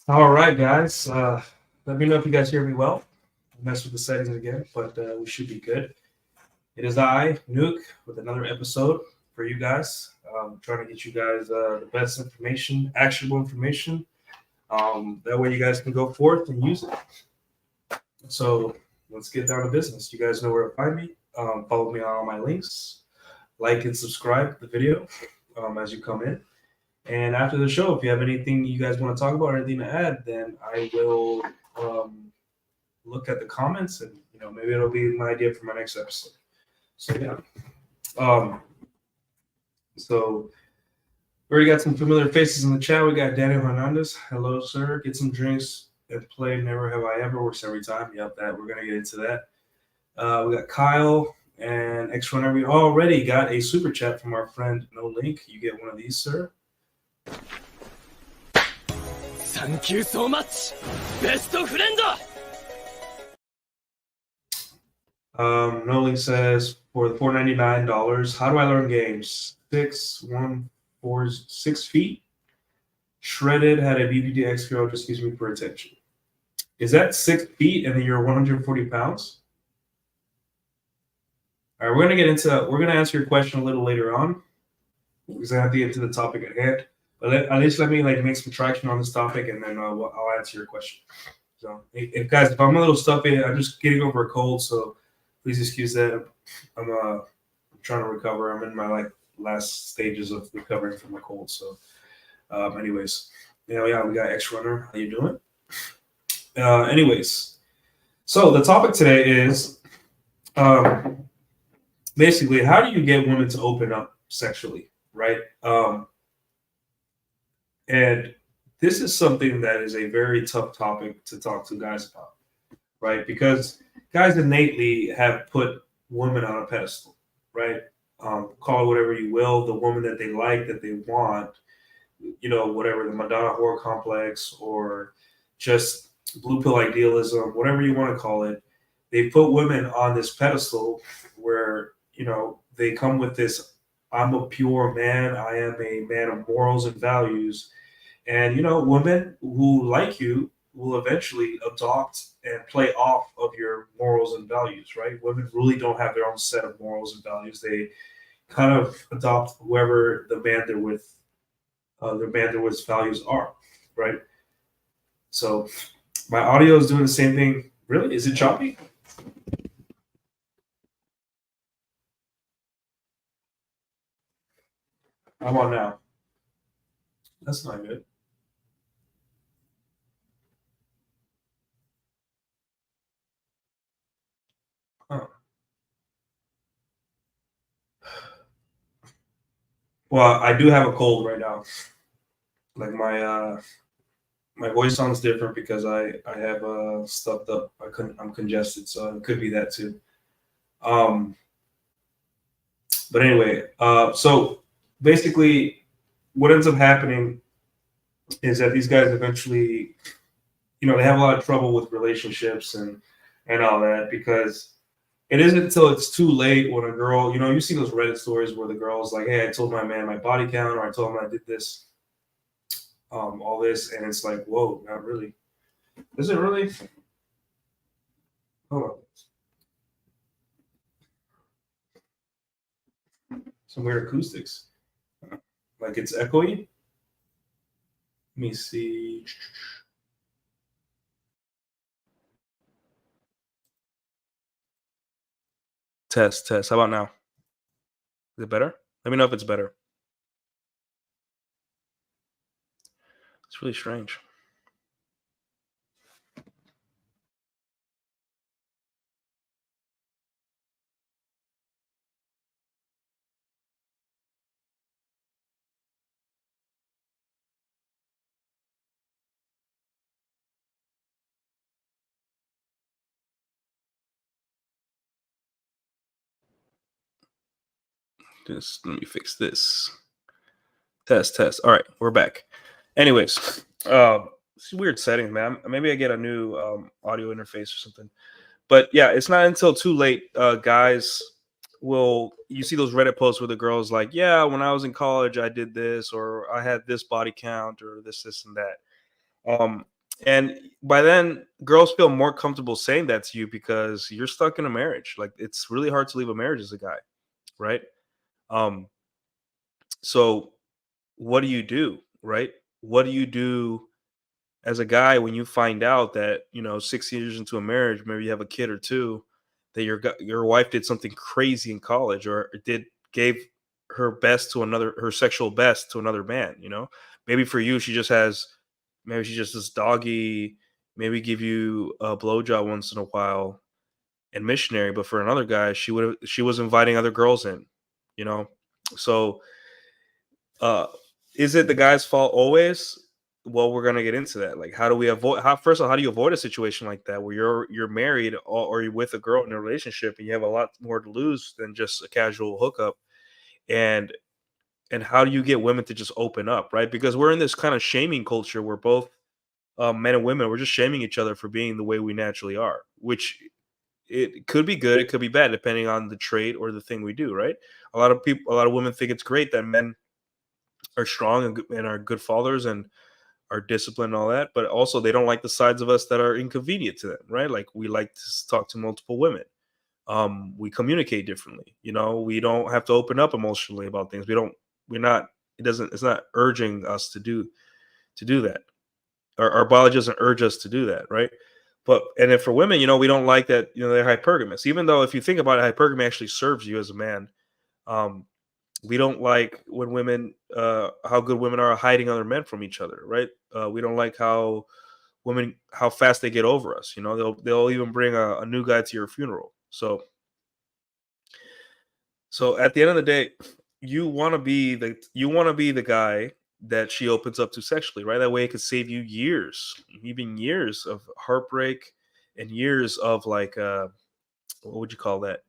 All right, guys. Let me know if you guys hear me well. I'll mess with the settings again, but we should be good. It is I, Nuke, with another episode for you guys. Trying to get you guys the best information, actionable information. That way you guys can go forth and use it. So let's get down to business. You guys know where to find me. Follow me on all my links. Like and subscribe to the video as you come in. And after the show, if you have anything you guys want to talk about or anything to add, then I will look at the comments and maybe it'll be my idea for my next episode. So yeah. So we already got some familiar faces in the chat. We got Daniel Hernandez. Hello, sir. Get some drinks and play Never Have I Ever. Works every time. Yep, that we're gonna get into that. We got Kyle and X Runner. We already got a super chat from our friend No Link. You get one of these, sir. Thank you so much, best friend. No Link says for the $499, how do I learn games? 6 feet. Shredded had a BBD X girl just gives me for attention. Is that 6 feet and then you're 140 pounds? All right, we're gonna answer your question a little later on because I have to get to the topic at hand. But at least let me make some traction on this topic, and then I'll answer your question. So, if I'm a little stuffy, I'm just getting over a cold, so please excuse that. I'm trying to recover. I'm in my last stages of recovering from my cold. So, anyways, we got X Runner. How you doing? Anyways, so the topic today is basically how do you get women to open up sexually, right? And this is something that is a very tough topic to talk to guys about, right? Because guys innately have put women on a pedestal, right? Call it whatever you will, the woman that they like, that they want, whatever, the Madonna whore complex or just blue pill idealism, whatever you want to call it. They put women on this pedestal where, they come with this, I'm a pure man, I am a man of morals and values. And women who like you will eventually adopt and play off of your morals and values, right? Women really don't have their own set of morals and values. They kind of adopt whoever the man they're with, values are, right? So my audio is doing the same thing. Really? Is it choppy? I'm on now. That's not good. Huh. Well, I do have a cold right now. Like my voice sounds different because I have stuffed up. I'm congested, so it could be that too. But anyway, so basically, what ends up happening is that these guys eventually, they have a lot of trouble with relationships and all that because it isn't until it's too late when a girl, you see those Reddit stories where the girl's like, "Hey, I told my man my body count, or I told him I did this, all this," and it's like, "Whoa, not really." Is it really? Hold on. Some weird acoustics. Like it's echoey. Let me see. Test. How about now? Is it better? Let me know if it's better. It's really strange. Just let me fix this. Test. All right, we're back. Anyways, it's a weird setting, man. Maybe I get a new audio interface or something. But yeah, it's not until too late. Guys you see those Reddit posts where the girl's like, "Yeah, when I was in college, I did this, or I had this body count, or this and that." And by then, girls feel more comfortable saying that to you because you're stuck in a marriage. Like it's really hard to leave a marriage as a guy, right? Um, so what do you do, right? What do you do as a guy when you find out that 6 years into a marriage, maybe you have a kid or two, that your wife did something crazy in college or did gave her sexual best to another man? Maybe for you maybe she just this doggy, maybe give you a blowjob once in a while and missionary, but for another guy, she was inviting other girls in, you know. So uh, is it the guy's fault always? Well, we're gonna get into that. Like, how do we avoid? How first of all, how do you avoid a situation like that where you're married or you're with a girl in a relationship and you have a lot more to lose than just a casual hookup? And how do you get women to just open up, right? Because we're in this kind of shaming culture where both men and women we're just shaming each other for being the way we naturally are, which it could be good, it could be bad, depending on the trait or the thing we do, right? A lot of women think it's great that men are strong and are good fathers and are disciplined and all that, but also they don't like the sides of us that are inconvenient to them, right? Like we like to talk to multiple women. We communicate differently. We don't have to open up emotionally about things. We're not. It's not urging us to do that. Our biology doesn't urge us to do that, right? And then for women, we don't like that. They're hypergamous. Even though if you think about it, hypergamy actually serves you as a man. Um, we don't like when women how good women are hiding other men from each other, right? We don't like how fast they get over us. They'll even bring a new guy to your funeral. So at the end of the day, you want to be the guy that she opens up to sexually, right? That way it could save you years, even years of heartbreak and years of like what would you call that?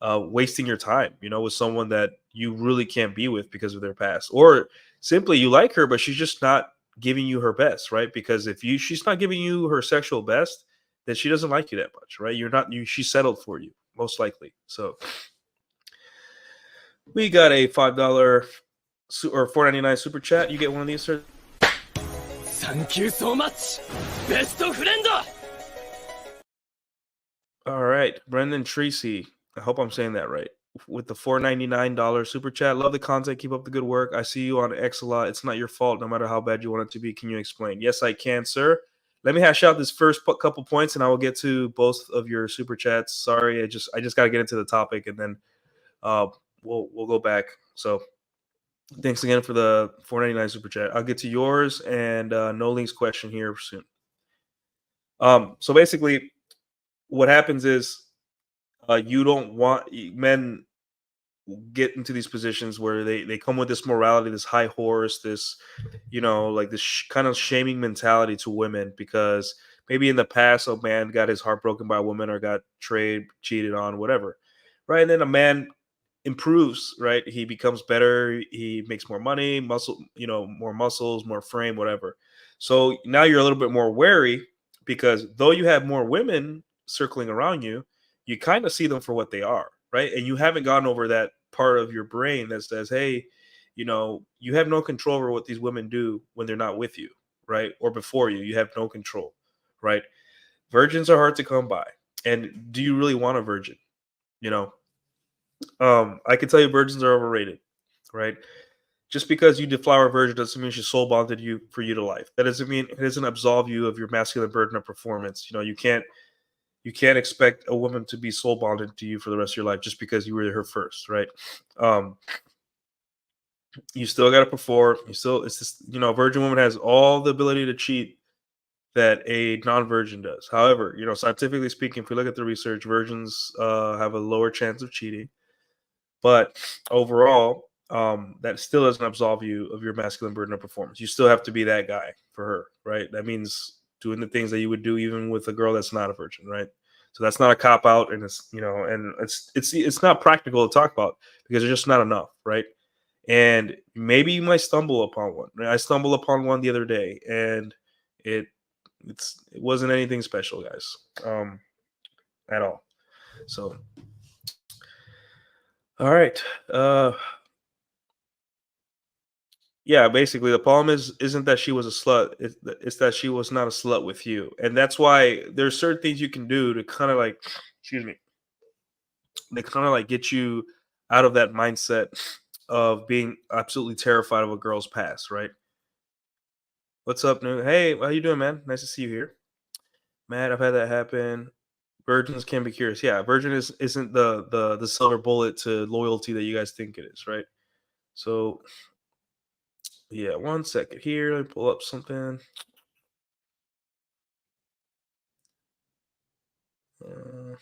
Wasting your time, with someone that you really can't be with because of their past, or simply you like her, but she's just not giving you her best, right? Because if she's not giving you her sexual best, then she doesn't like you that much, right? She settled for you most likely. So we got a $5 or 4.99 super chat. You get one of these, sir. Thank you so much, best friend. All right, Brendan Tracy. I hope I'm saying that right. With the $4.99 super chat. Love the content. Keep up the good work. I see you on X a lot. It's not your fault, no matter how bad you want it to be. Can you explain? Yes, I can, sir. Let me hash out this first couple points, and I will get to both of your super chats. Sorry, I just got to get into the topic, and then uh, we'll go back. So thanks again for the 4.99 super chat. I'll get to yours and No Link's question here soon. So basically, what happens is you don't want men get into these positions where they come with this morality, this high horse, this like this kind of shaming mentality to women because maybe in the past a man got his heart broken by a woman or got cheated on, whatever, right? And then a man improves, right? He becomes better, he makes more money, more muscles, more frame, whatever. So now you're a little bit more wary because though you have more women circling around you, you kind of see them for what they are, right? And you haven't gotten over that part of your brain that says, hey, you have no control over what these women do when they're not with you, right? Or before you have no control, right? Virgins are hard to come by. And do you really want a virgin? You know, I can tell you virgins are overrated, right? Just because you deflower a virgin doesn't mean she's soul bonded you for you to life. That doesn't mean it doesn't absolve you of your masculine burden of performance. You can't expect a woman to be soul bonded to you for the rest of your life just because you were her first, right? Um, you still got to perform. It's just a virgin woman has all the ability to cheat that a non-virgin does. However, scientifically speaking, if we look at the research, virgins have a lower chance of cheating. But overall, that still doesn't absolve you of your masculine burden of performance. You still have to be that guy for her, right? That means doing the things that you would do even with a girl that's not a virgin, right? So that's not a cop out, and it's not practical to talk about because there's just not enough, right? And maybe you might stumble upon one. I stumbled upon one the other day, and it wasn't anything special, guys, at all. So, all right. Yeah, basically the problem isn't that she was a slut, it's that she was not a slut with you. And that's why there's certain things you can do to kind of like excuse me, they kind of like get you out of that mindset of being absolutely terrified of a girl's past, right? What's up, new? Hey, how you doing, man? Nice to see you here. Man, I've had that happen. Virgins can be curious. Yeah, virgin isn't the silver bullet to loyalty that you guys think it is, right? So yeah, one second here. Let me pull up something. Uh,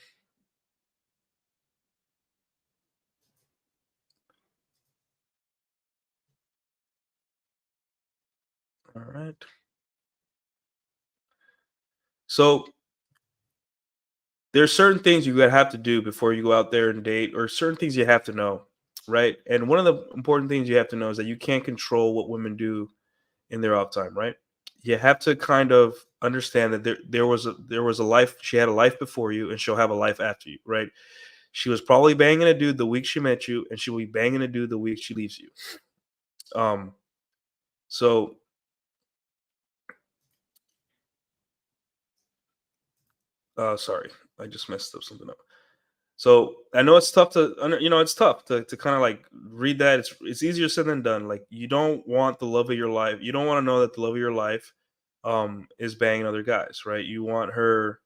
all right. So there's certain things you gotta have to do before you go out there and date, or certain things you have to know, right? And one of the important things you have to know is that you can't control what women do in their off time, right? You have to kind of understand that there was a life. She had a life before you, and she'll have a life after you, right? She was probably banging a dude the week she met you, and she will be banging a dude the week she leaves you. Um, so sorry, I just messed up something up. So I know it's tough to, it's tough to kind of like read that. It's easier said than done. Like you don't want the love of your life. You don't want to know that the love of your life, is banging other guys, right? You want her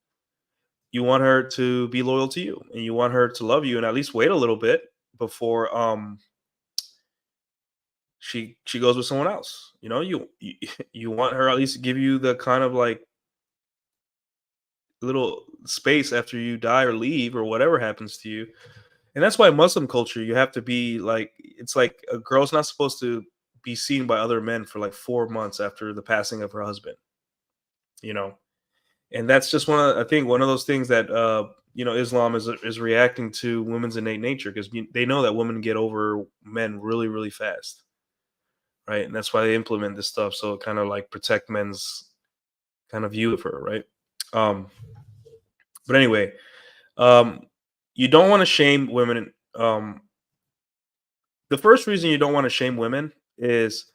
to be loyal to you, and you want her to love you, and at least wait a little bit before she goes with someone else. You you want her at least to give you the kind of like little space after you die or leave or whatever happens to you. And that's why Muslim culture, you have to be like, it's like a girl's not supposed to be seen by other men for like 4 months after the passing of her husband, you know? And that's just I think one of those things that, Islam is reacting to women's innate nature because they know that women get over men really, really fast. Right. And that's why they implement this stuff. So it kind of like protect men's kind of view of her. Right. Um, but anyway, um, you don't want to shame women. The first reason you don't want to shame women is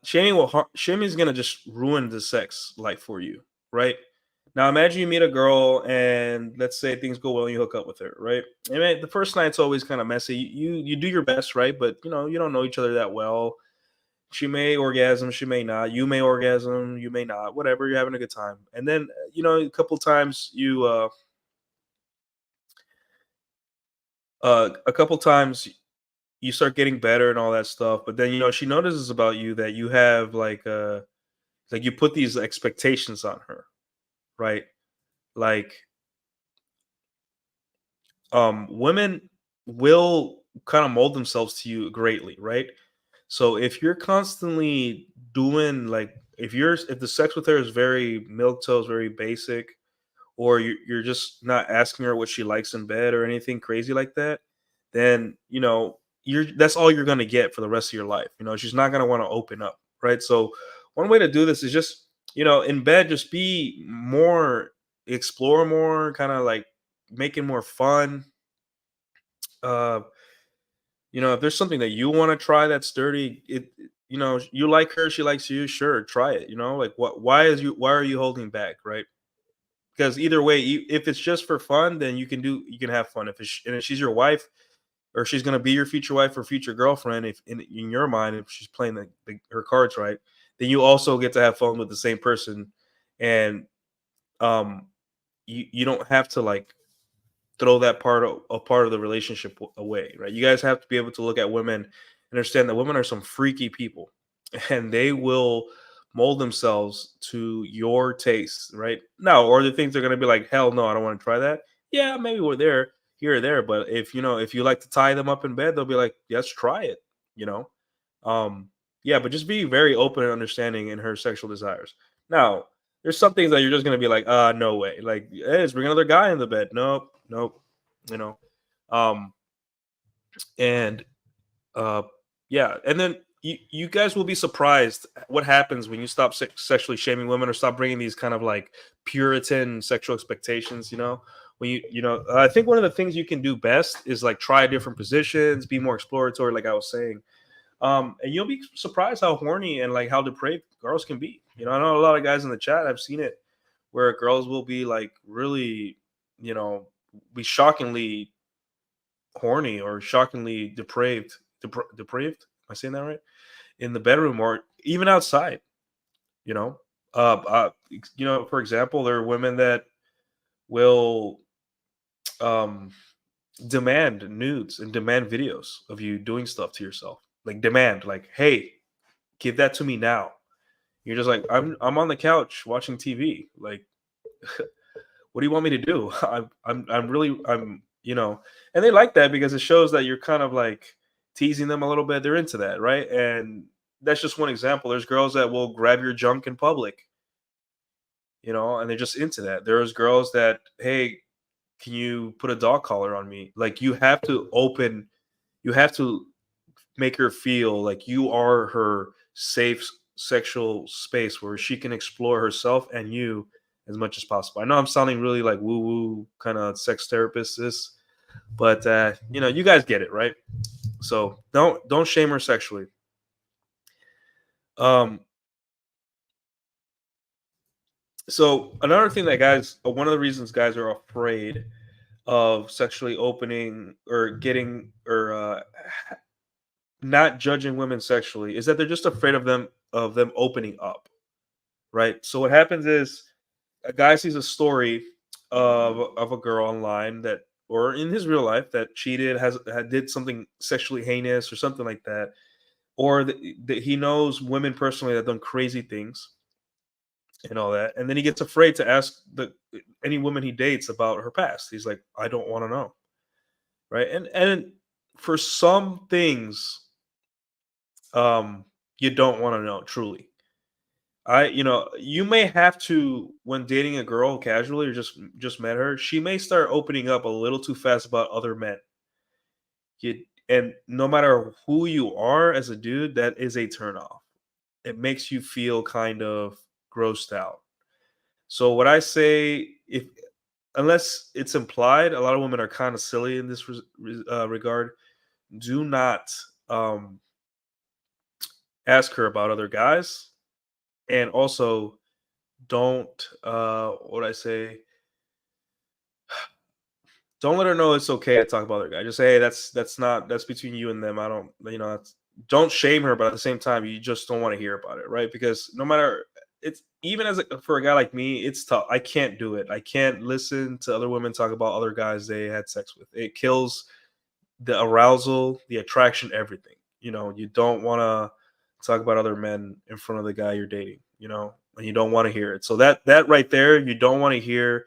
shaming is gonna just ruin the sex life for you, right? Now imagine you meet a girl and let's say things go well and you hook up with her, right? And the first night's always kind of messy. You do your best, right? But you don't know each other that well. She may orgasm, she may not. You may orgasm, you may not. Whatever, you're having a good time. And then a couple times a couple times you start getting better and all that stuff. But then she notices about you that you have like you put these expectations on her, right? Like women will kind of mold themselves to you greatly, right? So if you're constantly doing like if the sex with her is very milk toast, very basic, or you're just not asking her what she likes in bed or anything crazy like that, then you're that's all you're gonna get for the rest of your life. She's not gonna want to open up, right? So one way to do this is just in bed, just be more, explore more, kind of like make it more fun. Uh, if there's something that you want to try that's dirty, you like her, she likes you, sure, try it. Like why are you holding back, right? Because either way, if it's just for fun, then you can have fun. And if she's your wife, or she's gonna be your future wife or future girlfriend, if in your mind, if she's playing her cards right, then you also get to have fun with the same person, and um, you don't have to like throw that part of the relationship away, right? You guys have to be able to look at women and understand that women are some freaky people, and they will mold themselves to your taste, right? Now, or the things they're gonna be like, hell no, I don't want to try that. Yeah, maybe we're there here or there, but if you like to tie them up in bed, they'll be like, yes, try it, you know. Um, yeah, but just be very open and understanding in her sexual desires. Now, there's some things that you're just gonna be like, no way. Like, hey, let's bring another guy in the bed. Nope, nope. You know. Um, and uh, yeah, and then you guys will be surprised what happens when you stop sexually shaming women or stop bringing these kind of like Puritan sexual expectations. When I think one of the things you can do best is like try different positions, be more exploratory, like I was saying. And you'll be surprised how horny and like how depraved girls can be. I know a lot of guys in the chat. I've seen it where girls will be like really, you know, be shockingly horny or shockingly depraved. Depraved? Am I saying that right? In the bedroom or even outside. You know, for example, there are women that will um demand nudes and demand videos of you doing stuff to yourself. Like demand, like, hey, give that to me now. You're just like, I'm on the couch watching TV. Like, what do you want me to do? I'm really and they like that because it shows that you're kind of like teasing them a little bit. They're into that, right? And that's just one example. There's girls that will grab your junk in public, and they're just into that. There's girls that, hey, can you put a dog collar on me? Like you have to make her feel like you are her safe sexual space where she can explore herself and you as much as possible. I know I'm sounding really like woo woo kind of sex therapist this, but you guys get it, right? So don't shame her sexually. Um, so another thing that guys, one of the reasons guys are afraid of sexually opening or getting or not judging women sexually is that they're just afraid of them opening up, right? So what happens is a guy sees a story of a girl online that or in his real life that cheated did something sexually heinous or something like that, or that he knows women personally that done crazy things and all that, and then he gets afraid to ask any woman he dates about her past. He's like, I don't want to know, right? And for some things, um you don't want to know truly. You may have to, when dating a girl casually or just met her, she may start opening up a little too fast about other men. And no matter who you are as a dude, that is a turn off. It makes you feel kind of grossed out. So what I say, if unless it's implied, a lot of women are kind of silly in this regard. Do not um, ask her about other guys, and also don't what I say, don't let her know it's okay to talk about other guy. Just say, hey, that's between you and them. I don't, don't shame her, but at the same time, you just don't want to hear about it, right? Because no matter, it's even for a guy like me, it's tough. I can't do it. I can't listen to other women talk about other guys they had sex with. It kills the arousal, the attraction, everything. You don't want to talk about other men in front of the guy you're dating. And you don't want to hear it. So that right there, you don't want to hear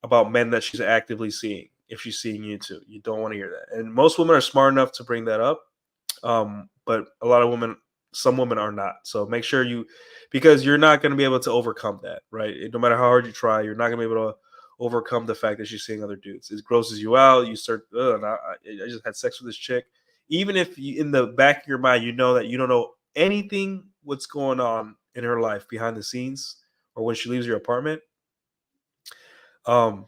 about men that she's actively seeing. If she's seeing you too, you don't want to hear that. And most women are smart enough to bring that up, but some women are not. So make sure because you're not going to be able to overcome that, right? No matter how hard you try, you're not going to be able to overcome the fact that she's seeing other dudes. It grosses you out. You start, I just had sex with this chick. Even if in the back of your mind, you know that you don't know anything what's going on in her life behind the scenes or when she leaves your apartment. Um,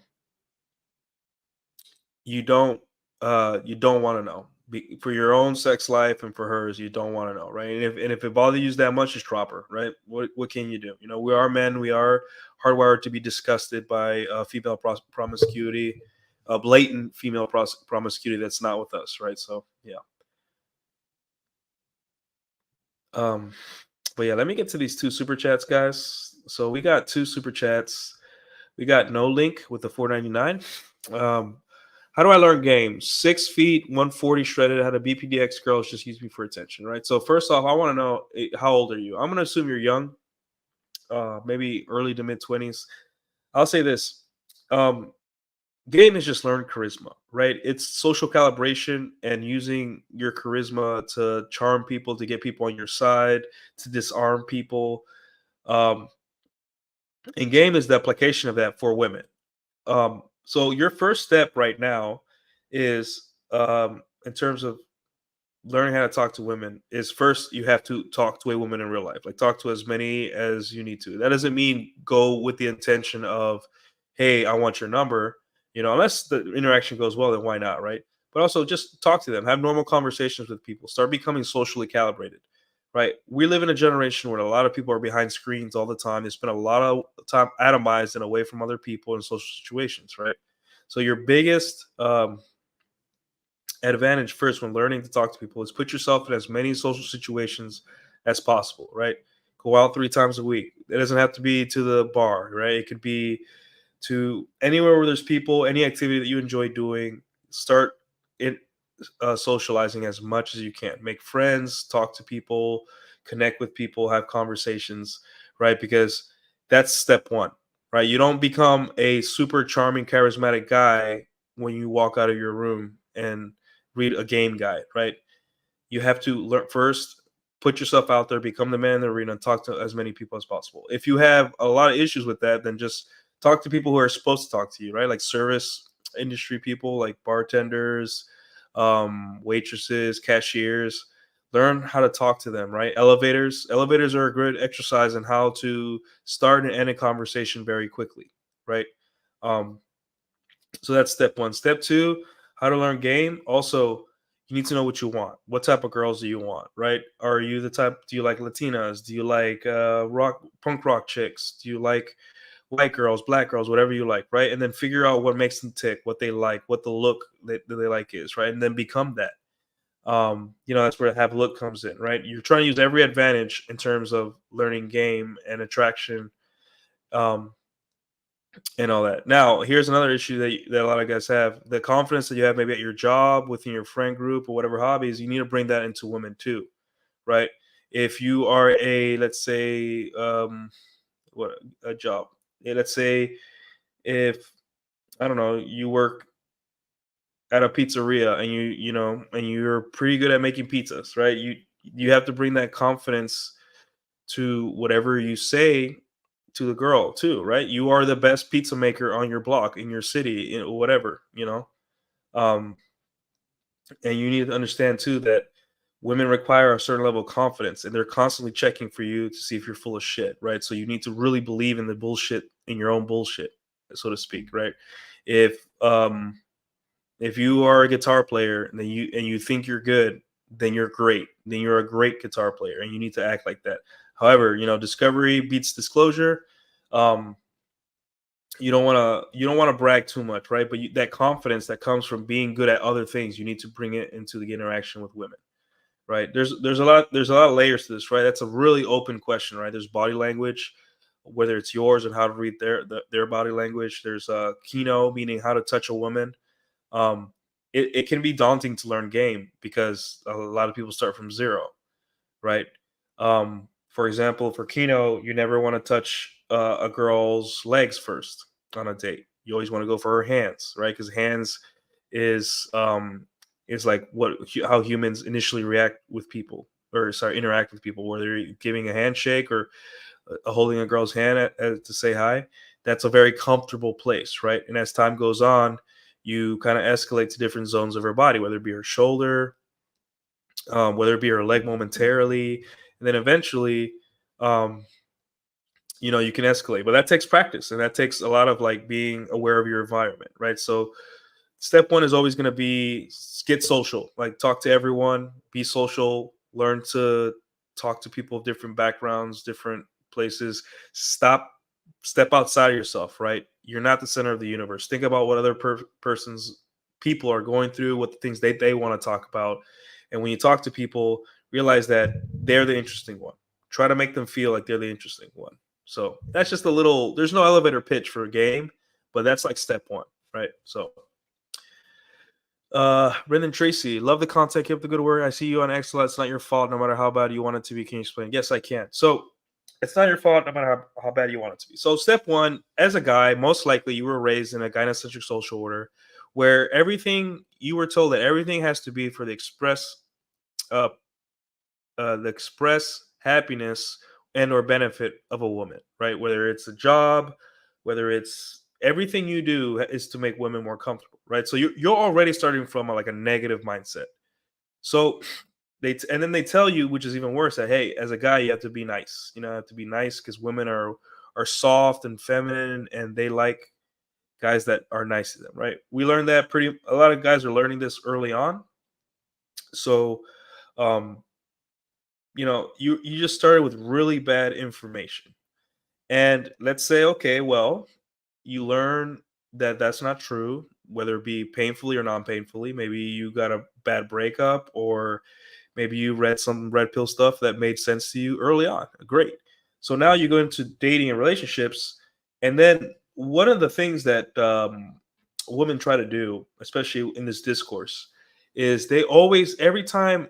you don't want to know. For your own sex life and for hers, you don't want to know, right? And if it bothers you that much, just drop her, right? What can you do? We are men. We are hardwired to be disgusted by female promiscuity, blatant female promiscuity that's not with us, right? So yeah. Um, but yeah, let me get to these two super chats, guys. So we got two super chats. We got No Link with the 4.99. How do I learn games? 6 feet, 140 shredded. Had a BPDX girls just use me for attention, right? So first off, I want to know, how old are you? I'm gonna assume you're young, maybe early to mid 20s. I'll say this: game is just learn charisma, right? It's social calibration and using your charisma to charm people, to get people on your side, to disarm people. Um, and game is the application of that for women. So your first step right now is, in terms of learning how to talk to women, is first you have to talk to a woman in real life. Like, talk to as many as you need to. That doesn't mean go with the intention of, hey, I want your number. Unless the interaction goes well, then why not, right? but also just talk to them, have normal conversations with people, start becoming socially calibrated. Right, we live in a generation where a lot of people are behind screens all the time. They spend a lot of time atomized and away from other people in social situations. Right, so your biggest advantage first when learning to talk to people is put yourself in as many social situations as possible. Right, go out 3 times a week. It doesn't have to be to the bar. Right, it could be to anywhere where there's people, any activity that you enjoy doing. Start it socializing as much as you can. Make friends, talk to people, connect with people, have conversations, right? Because that's step one, right? You don't become a super charming, charismatic guy when you walk out of your room and read a game guide, right? You have to learn first, put yourself out there, become the man in the arena, and talk to as many people as possible. If you have a lot of issues with that, then just talk to people who are supposed to talk to you, right? Like service industry people, like bartenders, waitresses, cashiers. Learn how to talk to them, right? Elevators are a good exercise in how to start and end a conversation very quickly, right? Um, so that's step one. Step two, how to learn game. Also, you need to know what you want. What type of girls do you want, right? Are you the type, do you like Latinas? Do you like punk rock chicks? Do you like white girls, black girls, whatever you like, right? And then figure out what makes them tick, what they like, what the look that they like is, right? And then become that. That's where have look comes in, right? You're trying to use every advantage in terms of learning game and attraction. Um, and all that. Now, here's another issue that a lot of guys have: the confidence that you have maybe at your job, within your friend group, or whatever hobbies. You need to bring that into women too, right? If you are a, let's say, what a job. Let's say if I don't know, you work at a pizzeria and and you're pretty good at making pizzas, right? You have to bring that confidence to whatever you say to the girl too, right? You are the best pizza maker on your block, in your city, whatever. Um, and you need to understand too that women require a certain level of confidence, and they're constantly checking for you to see if you're full of shit, right? So you need to really believe in the bullshit, in your own bullshit, so to speak, right? If um if you are a guitar player and you think you're good, then you're great. Then you're a great guitar player, and you need to act like that. However, discovery beats disclosure. Um, you don't want to brag too much, right? But that confidence that comes from being good at other things, you need to bring it into the interaction with women, right? There's a lot of layers to this, right? That's a really open question, right? There's body language, whether it's yours and how to read their body language. There's kino, meaning how to touch a woman. Um, it can be daunting to learn game because a lot of people start from zero, right? For example, for Kino, you never want to touch a girl's legs first on a date. You always want to go for her hands, right? Because hands is like how humans initially react with people, or sorry, interact with people, whether you're giving a handshake or holding a girl's hand to say hi. That's a very comfortable place, right? And as time goes on, you kind of escalate to different zones of her body, whether it be her shoulder, whether it be her leg momentarily, and then eventually, um, you can escalate. But that takes practice, and that takes a lot of like being aware of your environment, right? So, step one is always going to be get social, like talk to everyone, be social, learn to talk to people of different backgrounds, different places. Step outside of yourself, right? You're not the center of the universe. Think about what other person's people are going through, what the things they want to talk about. And when you talk to people, realize that they're the interesting one. Try to make them feel like they're the interesting one. So that's just a little, there's no elevator pitch for a game, but that's like step one, right? So Brendan Tracy, love the content. Keep up the good work. I see you on Excel. It's not your fault, no matter how bad you want it to be. Can you explain? Yes, I can. So it's not your fault, no matter how bad you want it to be. So step one, as a guy, most likely you were raised in a gynocentric social order where you were told that everything has to be for uh, the express happiness and or benefit of a woman, right? Whether it's a job, whether it's everything you do is to make women more comfortable, right? So you're already starting from like a negative mindset. So and then they tell you, which is even worse, that hey, as a guy, you have to be nice. You have to be nice because women are soft and feminine, and they like guys that are nice to them, right? We learned that a lot of guys are learning this early on. So, um, you just started with really bad information. And let's say, okay, well, you learn that that's not true, whether it be painfully or non-painfully. Maybe you got a bad breakup, or maybe you read some red pill stuff that made sense to you early on. Great. So now you go into dating and relationships, and then one of the things that women try to do, especially in this discourse, is they always, every time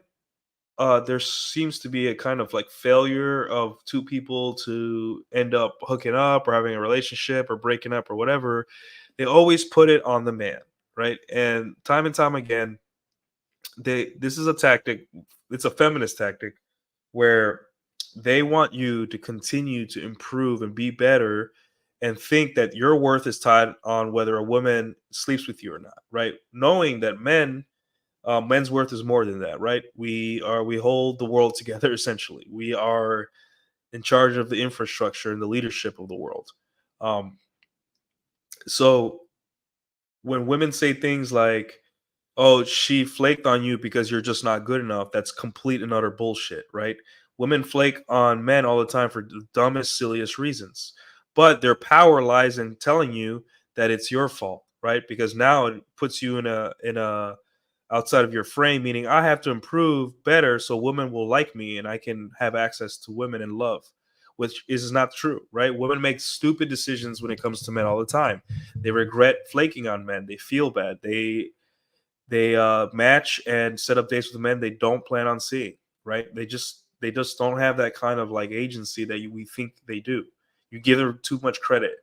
there seems to be a kind of like failure of two people to end up hooking up or having a relationship or breaking up or whatever, they always put it on the man, right? And time again, this is a tactic. It's a feminist tactic where they want you to continue to improve and be better and think that your worth is tied on whether a woman sleeps with you or not, right? Knowing that men's worth is more than that, right? We hold the world together essentially. We are in charge of the infrastructure and the leadership of the world. Um, so when women say things like, "Oh, she flaked on you because you're just not good enough," that's complete and utter bullshit, right? Women flake on men all the time for the dumbest, silliest reasons, but their power lies in telling you that it's your fault, right? Because now it puts you in a outside of your frame, meaning I have to improve better so women will like me and I can have access to women and love, which is not true, right? Women make stupid decisions when it comes to men all the time. They regret flaking on men. They feel bad. They match and set up dates with men they don't plan on seeing, right? They just don't have that kind of like agency that we think they do. You give them too much credit.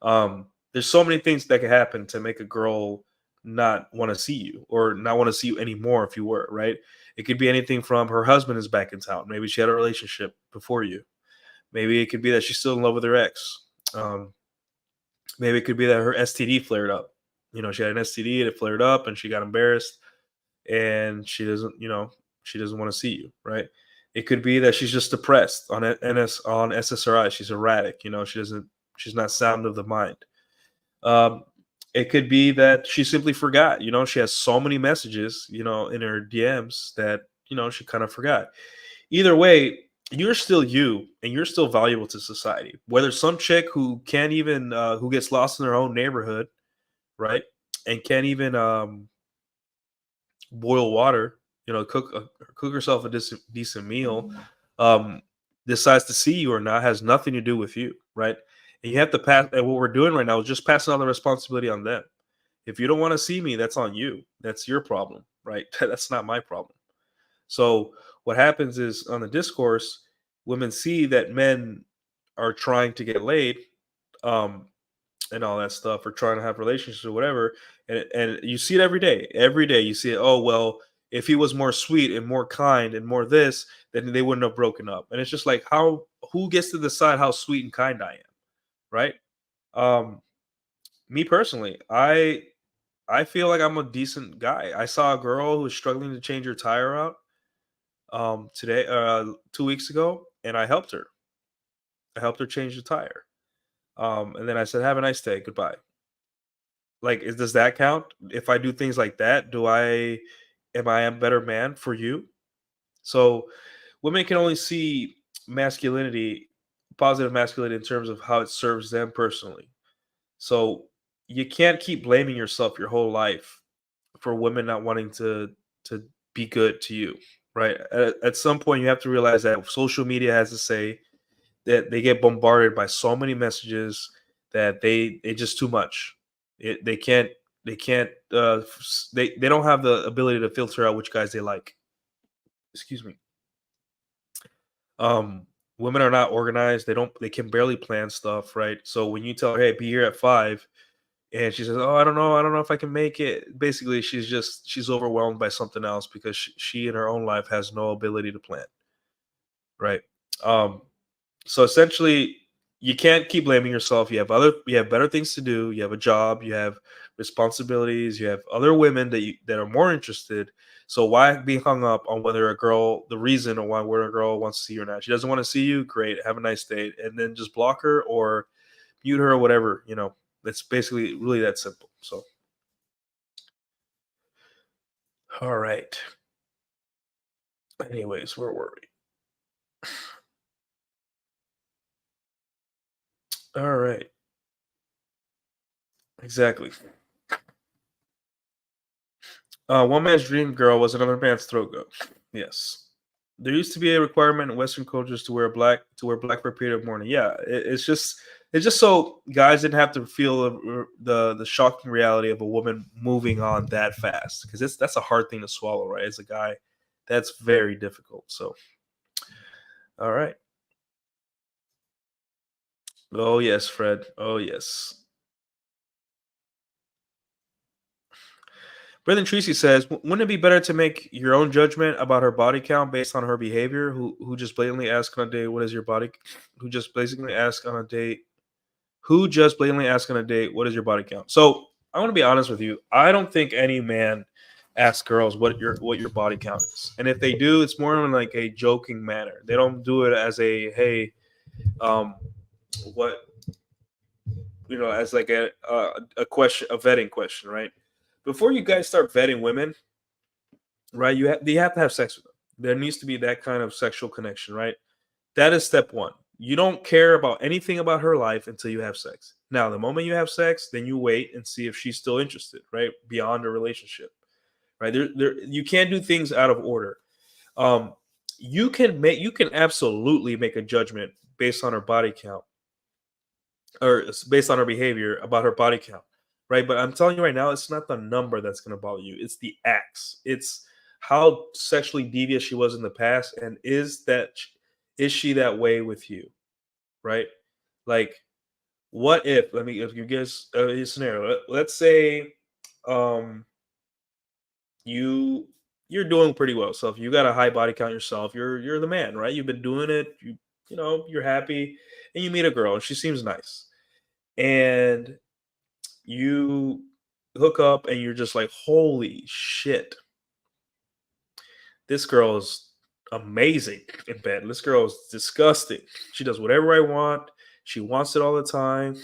There's so many things that could happen to make a girl not want to see you or not want to see you anymore if you were, right? It could be anything from her husband is back in town. Maybe she had a relationship before you. Maybe it could be that she's still in love with her ex. Um, Maybe it could be that her STD flared up. She had an STD and it flared up and she got embarrassed and she doesn't want to see you, right? It could be that she's just depressed on SSRI. She's erratic. She's not sound of the mind. Um, it could be that she simply forgot. She has so many messages, in her DMs that she kind of forgot. Either way, you're still you, and you're still valuable to society. Whether some chick who can't even who gets lost in their own neighborhood, right, and can't even boil water, cook herself a decent meal, um, decides to see you or not has nothing to do with you, right? And you have to pass. And what we're doing right now is just passing on the responsibility on them. If you don't want to see me, that's on you. That's your problem, right? That's not my problem. So what happens is on the discourse, women see that men are trying to get laid, um, and all that stuff, or trying to have relationships or whatever, and you see it every day. Every day you see it. Oh well, if he was more sweet and more kind and more this, then they wouldn't have broken up. And it's just like, how who gets to decide how sweet and kind I am, right? Um, Me personally, I feel like I'm a decent guy. I saw a girl who was struggling to change her tire out today 2 weeks ago, and I helped her change the tire. And then I said, have a nice day, goodbye. Like, does that count? If I do things like that, do I am I a better man for you? So women can only see masculinity, positive masculinity, in terms of how it serves them personally. So you can't keep blaming yourself your whole life for women not wanting to be good to you, right? At some point, you have to realize that social media has to say that they get bombarded by so many messages that it's just too much. They don't have the ability to filter out which guys they like. Excuse me. Um, Women are not organized. They can barely plan stuff, right? So when you tell her, "Hey, be here at 5," and she says, "Oh, I don't know if I can make it." Basically, she's overwhelmed by something else because she in her own life has no ability to plan, right? Um, So essentially, you can't keep blaming yourself. You have better things to do. You have a job. You have responsibilities. You have other women that are more interested. So why be hung up on whether the reason or whether a girl wants to see you or not? She doesn't want to see you. Great, have a nice date, and then just block her or mute her or whatever. That's basically really that simple. So, all right. Anyways, where were we? All right. Exactly. One man's dream girl was another man's throat goat. Yes. There used to be a requirement in Western cultures to wear black for a period of mourning. Yeah, it's just so guys didn't have to feel the shocking reality of a woman moving on that fast because that's a hard thing to swallow, right? As a guy, that's very difficult. So, all right. Oh yes, Fred. Oh yes. Brendan Tracy says, Wouldn't it be better to make your own judgment about her body count based on her behavior? Who just blatantly ask on a date, what is your body? Who just basically ask on a date? Who just blatantly ask on a date, what is your body count? So I want to be honest with you. I don't think any man asks girls what your body count is, and if they do, it's more in like a joking manner. They don't do it as a hey, um, what as like a question, a vetting question, right? Before you guys start vetting women, right? You have to have sex with them. There needs to be that kind of sexual connection, right? That is step one. You don't care about anything about her life until you have sex. Now, the moment you have sex, then you wait and see if she's still interested, right? Beyond a relationship, right? You can't do things out of order. Um, you can absolutely make a judgment based on her body count or based on her behavior about her body count, right? But I'm telling you right now, it's not the number that's going to bother you. It's the acts. It's how sexually devious she was in the past, and is she that way with you, right? Like, what if? Let me if you guys a scenario. Let's say, um, you you're doing pretty well. So if you got a high body count yourself, you're the man, right? You've been doing it. You're happy, and you meet a girl, and she seems nice, and you hook up and you're just like, holy shit, this girl is amazing in bed. This girl is disgusting. She does whatever I want. She wants it all the time.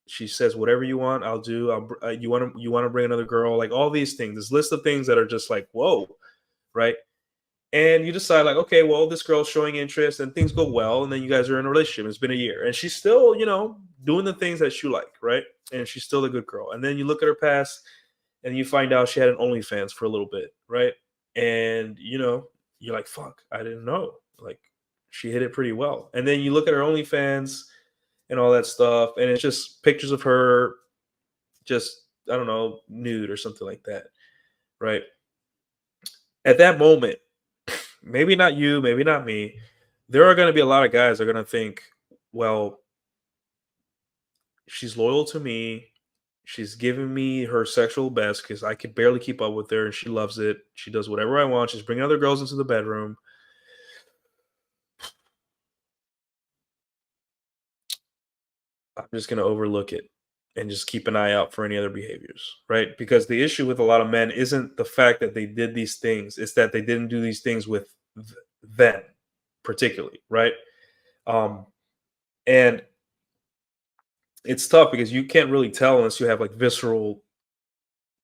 She says whatever you want, I'll do. You want to bring another girl, like all these things. This list of things that are just like whoa, right? And you decide like, okay, well, this girl's showing interest, and things go well, and then you guys are in a relationship. It's been a year, and she's still, doing the things that you like, right? And she's still a good girl. And then you look at her past, and you find out she had an OnlyFans for a little bit, right? And you're like, fuck, I didn't know. Like, she hit it pretty well. And then you look at her OnlyFans and all that stuff, and it's just pictures of her, just I don't know, nude or something like that, right? At that moment, maybe not you, maybe not me. There are going to be a lot of guys that are going to think, well, she's loyal to me. She's giving me her sexual best because I could barely keep up with her and she loves it. She does whatever I want. She's bringing other girls into the bedroom. I'm just going to overlook it and just keep an eye out for any other behaviors, right? Because the issue with a lot of men isn't the fact that they did these things, it's that they didn't do these things with them particularly, right? Um, and it's tough because you can't really tell unless you have like visceral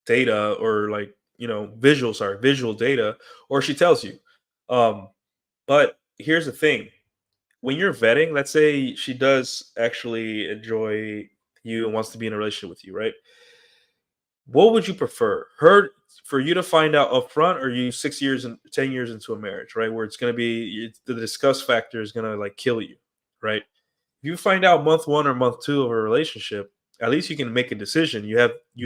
data or like visual data, or she tells you. um but here's the thing: when you're vetting, let's say she does actually enjoy you and wants to be in a relationship with you, right? What would you prefer, her for you to find out upfront, or you 6 years and 10 years into a marriage, right, where it's going to be the disgust factor is going to like kill you, right? If you find out month one or month two of a relationship, at least you can make a decision. You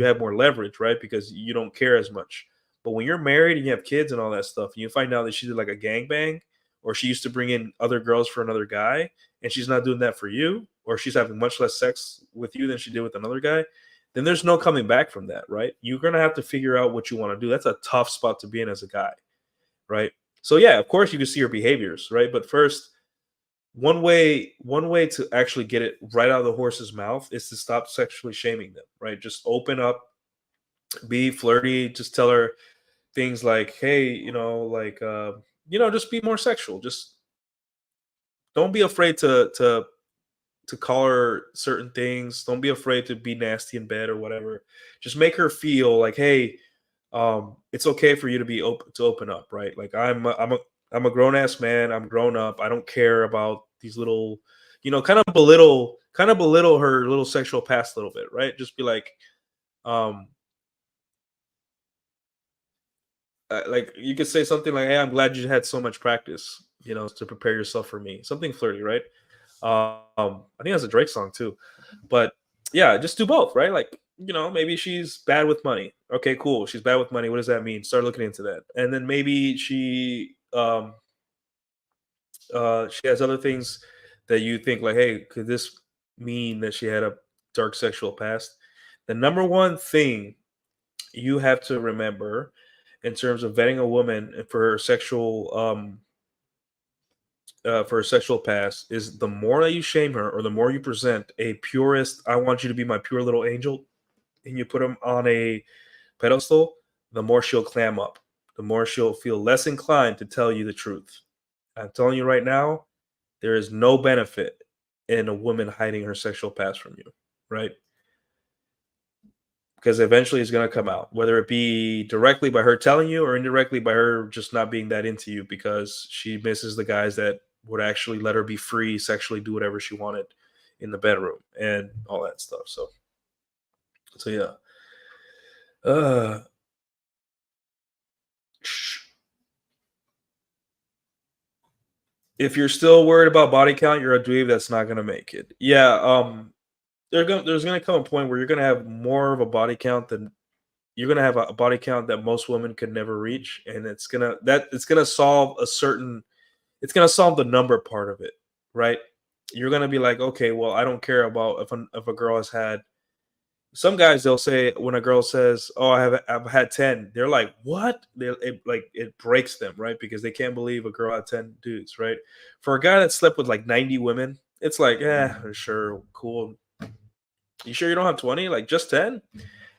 have more leverage, right? Because you don't care as much. But when you're married and you have kids and all that stuff, and you find out that she did like a gangbang, or she used to bring in other girls for another guy, and she's not doing that for you, or she's having much less sex with you than she did with another guy, then there's no coming back from that, right? You're gonna have to figure out what you want to do. That's a tough spot to be in as a guy, right? So yeah, of course you can see your behaviors, right? But first, one way to actually get it right out of the horse's mouth is to stop sexually shaming them, right? Just open up, be flirty, just tell her things like, hey, like just be more sexual. Just don't be afraid to to call her certain things. Don't be afraid to be nasty in bed or whatever. Just make her feel like, hey, it's okay for you to be open to open up, right? Like I'm a grown ass man. I'm grown up. I don't care about these little, kind of belittle her little sexual past a little bit, right? Just be um, like you could say something like, "Hey, I'm glad you had so much practice, to prepare yourself for me." Something flirty, right? I think that's a Drake song too. But yeah, just do both, right? Like, maybe she's bad with money. Okay, cool. She's bad with money. What does that mean? Start looking into that. And then maybe she has other things that you think like, hey, could this mean that she had a dark sexual past? The number one thing you have to remember in terms of vetting a woman for her sexual past is the more that you shame her or the more you present a purist, I want you to be my pure little angel, and you put him on a pedestal, the more she'll clam up, the more she'll feel less inclined to tell you the truth. I'm telling you right now, there is no benefit in a woman hiding her sexual past from you, right? Because eventually it's going to come out, whether it be directly by her telling you or indirectly by her just not being that into you because she misses the guys that would actually let her be free, sexually do whatever she wanted in the bedroom and all that stuff. So yeah. Uh, if you're still worried about body count, you're a dweeb that's not gonna make it. Yeah, there's gonna come a point where you're gonna have more of a body count than you're gonna have a body count that most women could never reach, and it's gonna solve the number part of it, right? You're gonna be like, okay, well, I don't care about if a girl has had some guys. They'll say when a girl says, "Oh, I've had 10," they're like, "What?" It breaks them, right? Because they can't believe a girl had 10 dudes, right? For a guy that slept with like 90 women, it's like, sure, cool. You sure you don't have 20? Like just 10?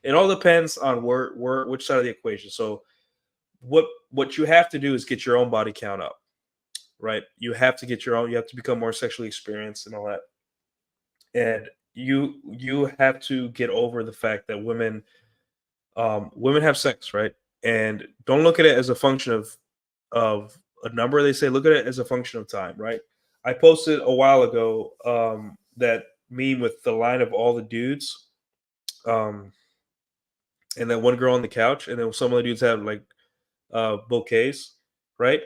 It all depends on where which side of the equation. So what you have to do is get your own body count up, right? You have to get your own. You have to become more sexually experienced and all that, and you have to get over the fact that women have sex, right? And don't look at it as a function of a number. They say look at it as a function of time, right? I posted a while ago that meme with the line of all the dudes, um, and then one girl on the couch, and then some of the dudes have like bouquets, right?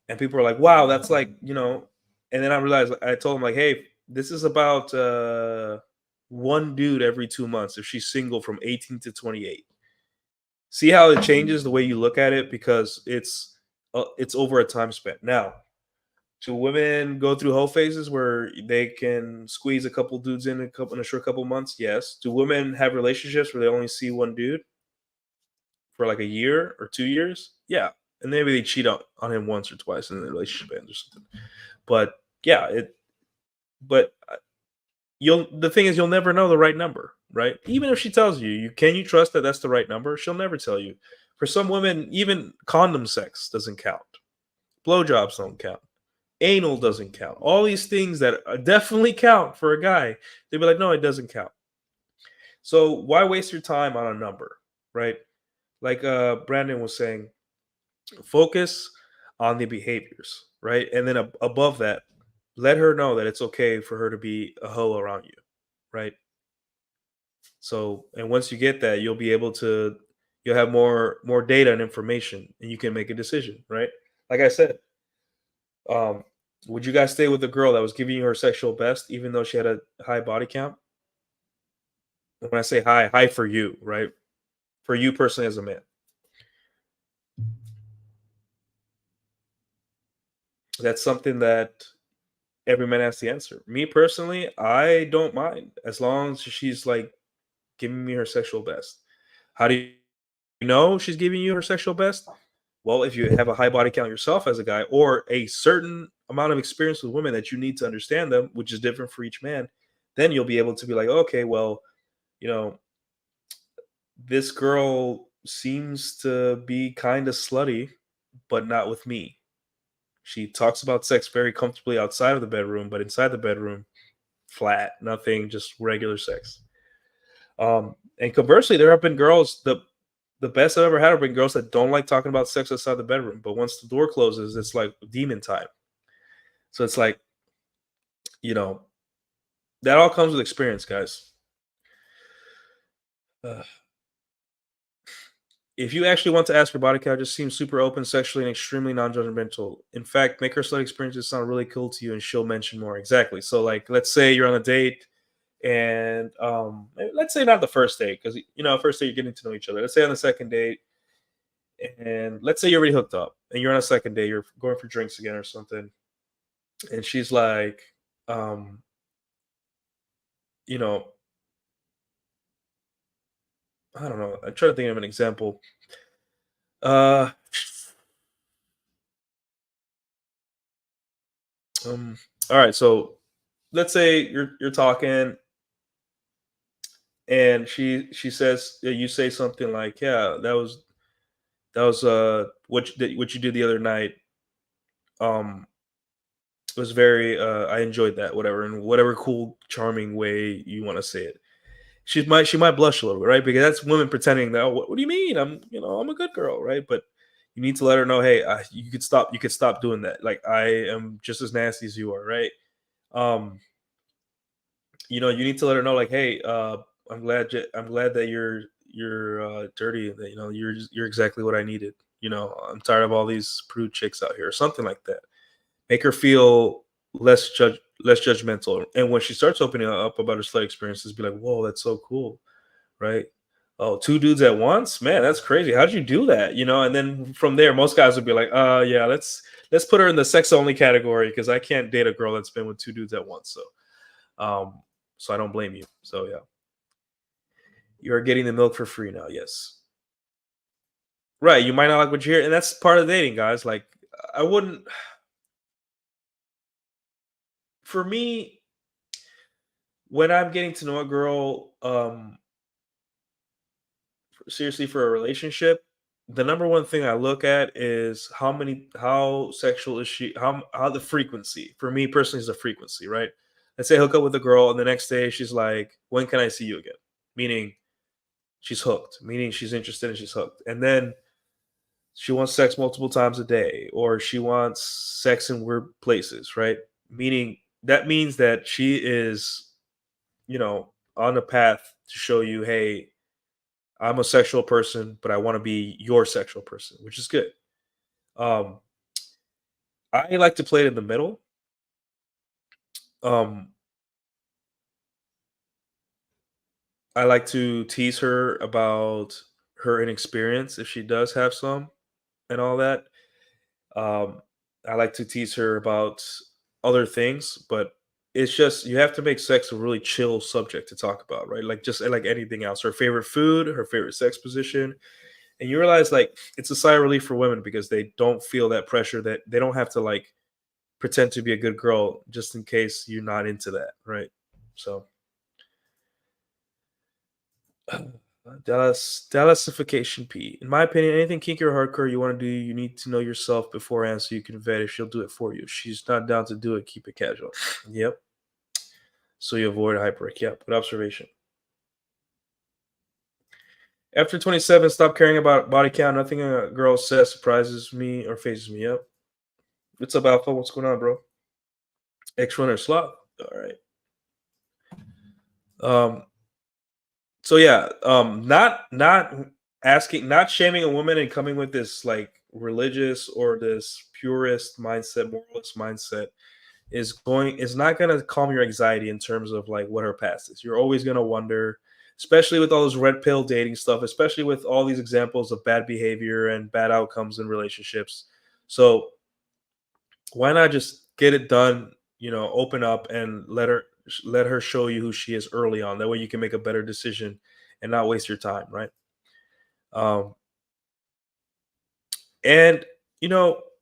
And people are like, "Wow, that's like And then I realized I told them like, "Hey, this is about one dude every 2 months if she's single from 18 to 28." See how it changes the way you look at it because it's over a time span. Now, do women go through whole phases where they can squeeze a couple dudes in a short couple months? Yes. Do women have relationships where they only see one dude for like a year or 2 years? Yeah. And maybe they cheat on him once or twice and the relationship ends or something. But yeah, but the thing is you'll never know the right number, right? Even if she tells you, can you trust that that's the right number? She'll never tell you. For some women, even condom sex doesn't count. Blowjobs don't count. Anal doesn't count. All these things that definitely count for a guy, they'd be like, no, it doesn't count. So why waste your time on a number, right? Like Brandon was saying, focus on the behaviors, right? And then above that, let her know that it's okay for her to be a hoe around you, right? So, and once you get that, you'll have more data and information, and you can make a decision, right? Like I said, um, would you guys stay with the girl that was giving you her sexual best, even though she had a high body count? When I say high, high for you, right? For you personally as a man, that's something that every man has to answer. Me personally, I don't mind as long as she's like giving me her sexual best. How do you know she's giving you her sexual best? Well, if you have a high body count yourself as a guy, or a certain amount of experience with women that you need to understand them, which is different for each man, then you'll be able to be like, okay, well, you know, this girl seems to be kind of slutty, but not with me. She talks about sex very comfortably outside of the bedroom, but inside the bedroom, flat, nothing, just regular sex. And conversely, there have been girls, the best I've ever had have been girls that don't like talking about sex outside the bedroom, but once the door closes, it's like demon time. So it's like, you know, that all comes with experience, guys. Uh, if you actually want to ask your body count, just seem super open sexually and extremely non-judgmental. In fact, make her slut experiences sound really cool to you, and she'll mention more. Exactly. So, like, let's say you're on a date, and let's say not the first date, because first date you're getting to know each other. Let's say on the second date, and let's say you're already hooked up, and you're on a second date, you're going for drinks again or something, and she's like, um, you know, I don't know. I'm trying to think of an example. Uh, um, all right. So let's say you're talking, and she says, you say something like, "Yeah, that was what you did the other night. Um, was very I enjoyed that, whatever, in whatever cool, charming way you want to say it." She might blush a little bit, right? Because that's women pretending that, oh, what do you mean? I'm a good girl, right? But you need to let her know, hey, you could stop doing that. Like, I am just as nasty as you are, right? Um, you need to let her know, like, hey, I'm glad that you're dirty, that you're exactly what I needed. I'm tired of all these prude chicks out here, or something like that. Make her feel less judgmental. And when she starts opening up about her slut experiences, be like, whoa, that's so cool, right? Oh, two dudes at once, man, that's crazy. How'd you do that? And then from there, most guys would be like, yeah, let's put her in the sex only category, because I can't date a girl that's been with two dudes at once. Um, so I don't blame you. So yeah, you are getting the milk for free now. Yes, right. You might not like what you hear, and that's part of dating, guys. Like, I wouldn't. For me, when I'm getting to know a girl, seriously, for a relationship, the number one thing I look at is how sexual is she, how the frequency. For me personally, is the frequency, right? Let's say I hook up with a girl, and the next day she's like, "When can I see you again?" Meaning she's hooked, meaning she's interested and she's hooked. And then she wants sex multiple times a day, or she wants sex in weird places, right? Meaning that means that she is, on the path to show you, hey, I'm a sexual person, but I want to be your sexual person, which is good. Um, I like to play it in the middle. Um, I like to tease her about her inexperience, if she does have some, and all that. Um, I like to tease her about other things, but it's just, you have to make sex a really chill subject to talk about, right? Like, just like anything else, her favorite food, her favorite sex position. And you realize, like, it's a sigh of relief for women, because they don't feel that pressure, that they don't have to, like, pretend to be a good girl just in case you're not into that, right? So Dallasification P. In my opinion, anything kinky or hardcore you want to do, you need to know yourself beforehand, so you can vet if she'll do it for you. If she's not down to do it, keep it casual. Yep. So you avoid hyperec. Yep. Good observation. After 27, stop caring about body count. Nothing a girl says surprises me or phases me. Yep. What's up, Alpha? What's going on, bro? X runner slot. All right. Um, So yeah, not shaming a woman and coming with this, like, religious or this purist mindset, moralist mindset, is not gonna calm your anxiety in terms of, like, what her past is. You're always gonna wonder, especially with all this red pill dating stuff, especially with all these examples of bad behavior and bad outcomes in relationships. So why not just get it done? Open up and let her show you who she is early on. That way you can make a better decision and not waste your time, right? um and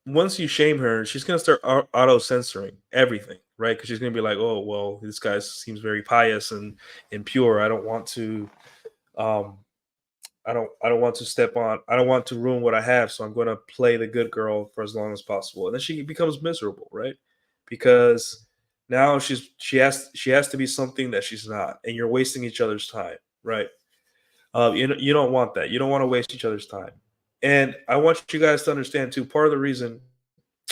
once you shame her, she's going to start auto censoring everything, right? Because she's going to be like, oh, well, this guy seems very pious and pure. I don't want to um I don't want to I don't want to ruin what I have, so I'm going to play the good girl for as long as possible. And then she becomes miserable, right? Because Now she has to be something that she's not, and you're wasting each other's time, right? You don't want that. You don't want to waste each other's time. And I want you guys to understand too. Part of the reason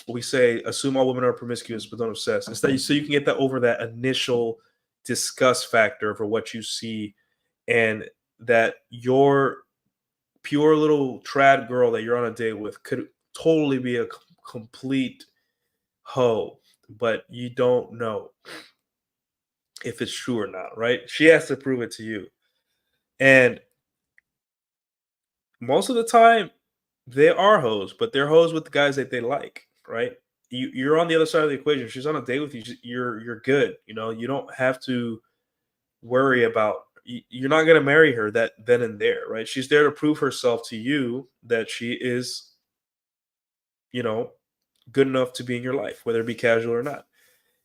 we say assume all women are promiscuous but don't obsess is that so you can get that over that initial disgust factor for what you see, and that your pure little trad girl that you're on a date with could totally be a complete hoe, but you don't know if it's true or not, right? She has to prove it to you. And most of the time, they are hoes, but they're hoes with the guys that they like, right? You're on the other side of the equation. If she's on a date with you, you're good. You know, you don't have to worry about. You're not gonna marry her that then and there, right? She's there to prove herself to you that she is, you know, good enough to be in your life, whether it be casual or not.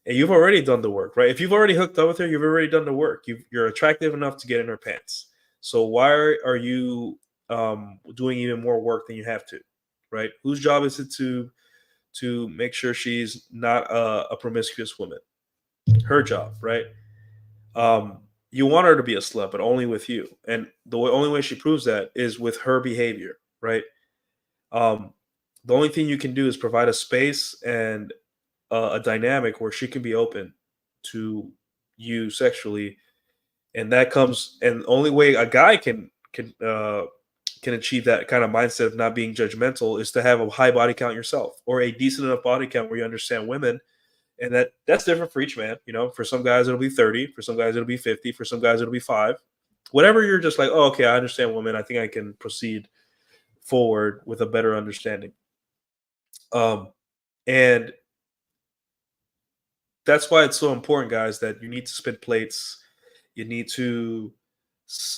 And you've already done the work, right? If you've already hooked up with her, you've already done the work. You're attractive enough to get in her pants. So why are you doing even more work than you have to, right? Whose job is it to make sure she's not a promiscuous woman? Her job, right? You want her to be a slut, but only with you. And the only way she proves that is with her behavior, right? Um, the only thing you can do is provide a space and a dynamic where she can be open to you sexually, and that comes. And the only way a guy can achieve that kind of mindset of not being judgmental is to have a high body count yourself, or a decent enough body count where you understand women. And that's different for each man. You know, for some guys it'll be 30, for some guys it'll be 50, for some guys it'll be 5. Whatever, you're just like, oh, okay, I understand women. I think I can proceed forward with a better understanding. And that's why it's so important, guys, that you need to spit plates. You need to,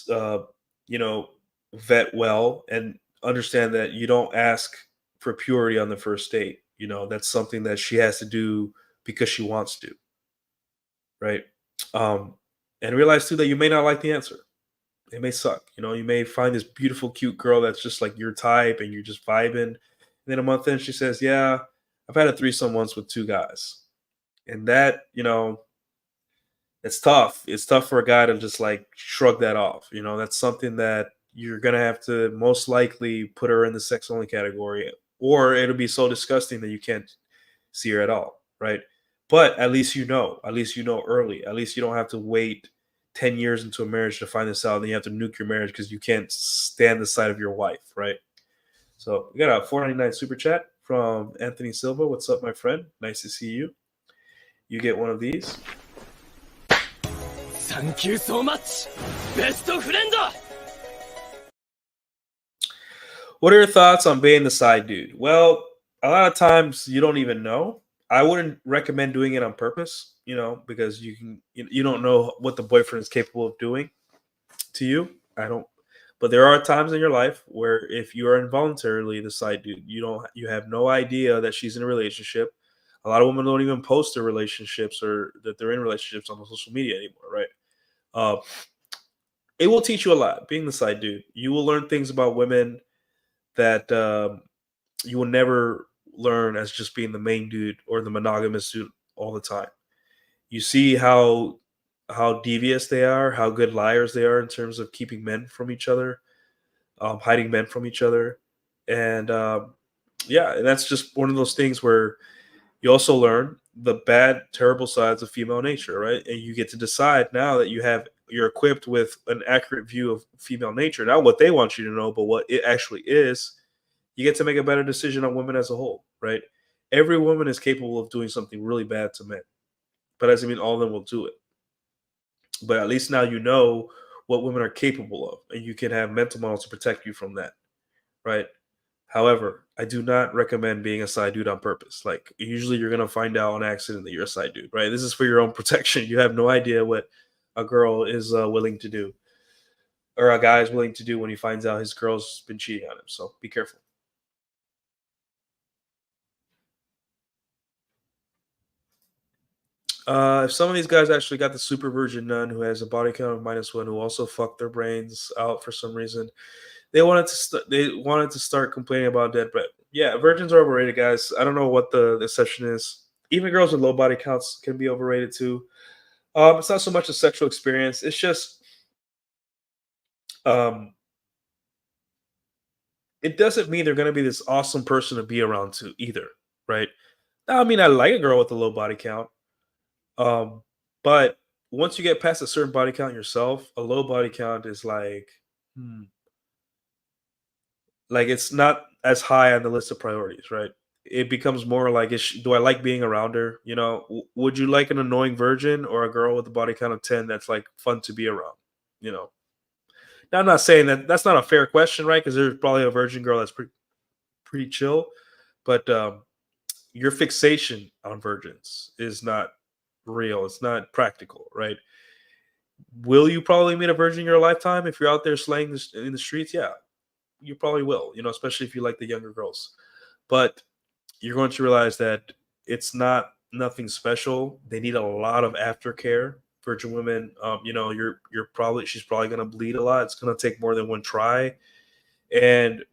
uh, you know, vet well and understand that you don't ask for purity on the first date. You know, that's something that she has to do because she wants to, right? Um, and realize too that you may not like the answer. It may suck. You know, you may find this beautiful, cute girl that's just like your type and you're just vibing. And then a month in, she says, yeah, I've had a threesome once with 2 guys. And that, it's tough. It's tough for a guy to just like shrug that off. You know, that's something that you're gonna have to most likely put her in the sex only category, or it'll be so disgusting that you can't see her at all, right? But at least you know. At least you know early. At least you don't have to wait 10 years into a marriage to find this out, and then you have to nuke your marriage because you can't stand the sight of your wife, right? So we got a 499 super chat from Anthony Silva. What's up, my friend? Nice to see you. You get one of these. Thank you so much, best friend. What are your thoughts on being the side dude? Well, a lot of times you don't even know. I wouldn't recommend doing it on purpose, because you don't know what the boyfriend is capable of doing to you. I don't, but there are times in your life where if you are involuntarily the side dude, you have no idea that she's in a relationship. A lot of women don't even post their relationships or that they're in relationships on social media anymore, right? Uh, it will teach you a lot being the side dude. You will learn things about women that you will never learn as just being the main dude or the monogamous dude all the time. You see how devious they are, how good liars they are in terms of keeping men from each other, hiding men from each other, and yeah, and that's just one of those things where you also learn the bad, terrible sides of female nature, right? And you get to decide now that you're equipped with an accurate view of female nature, not what they want you to know, but what it actually is. You get to make a better decision on women as a whole, right? Every woman is capable of doing something really bad to men, but doesn't mean all of them will do it. But at least now you know what women are capable of, and you can have mental models to protect you from that, right? However, I do not recommend being a side dude on purpose. Like, usually you're gonna find out on accident that you're a side dude, right? This is for your own protection. You have no idea what a girl is willing to do, or a guy is willing to do when he finds out his girl's been cheating on him. So be careful. If some of these guys actually got the super virgin nun who has a body count of -1, who also fucked their brains out for some reason, they wanted to start complaining about dead bread. Yeah, virgins are overrated, guys. I don't know what the session is. Even girls with low body counts can be overrated too. It's not so much a sexual experience. It's just um, it doesn't mean they're going to be this awesome person to be around too either, right? Now, I mean, I like a girl with a low body count, um, but once you get past a certain body count yourself, a low body count is hmm, like it's not as high on the list of priorities, right? It becomes more like, do I like being around her? You know, would you like an annoying virgin or a girl with a body count of 10 that's like fun to be around? You know, now I'm not saying that that's not a fair question, right? Because there's probably a virgin girl that's pretty chill, but your fixation on virgins is not real. It's not practical, right? Will you probably meet a virgin in your lifetime if you're out there slaying in the streets? Yeah, you probably will. You know, especially if you like the younger girls. But you're going to realize that it's not nothing special. They need a lot of aftercare. Virgin women, you know, she's probably going to bleed a lot. It's going to take more than one try. And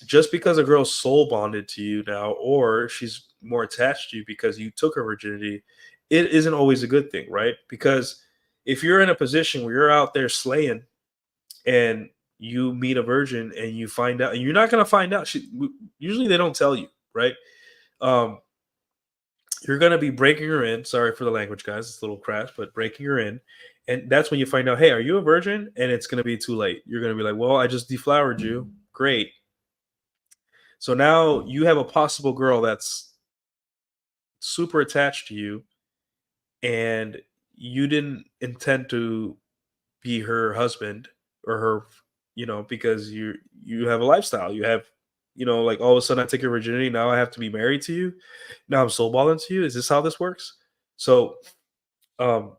just because a girl's soul bonded to you now, or she's more attached to you because you took her virginity, it isn't always a good thing, right? Because if you're in a position where you're out there slaying and you meet a virgin and you find out, and you're not going to find out, usually they don't tell you, right? Um, you're going to be breaking her in. Sorry for the language, guys. It's a little crass, but breaking her in. And that's when you find out, hey, are you a virgin? And it's going to be too late. You're going to be like, well, I just deflowered you. Great. So now you have a possible girl that's super attached to you, and you didn't intend to be her husband or her, you know, because you have a lifestyle. You have, you know, like all of a sudden I take your virginity. Now I have to be married to you. Now I'm soul balling to you. Is this how this works? So um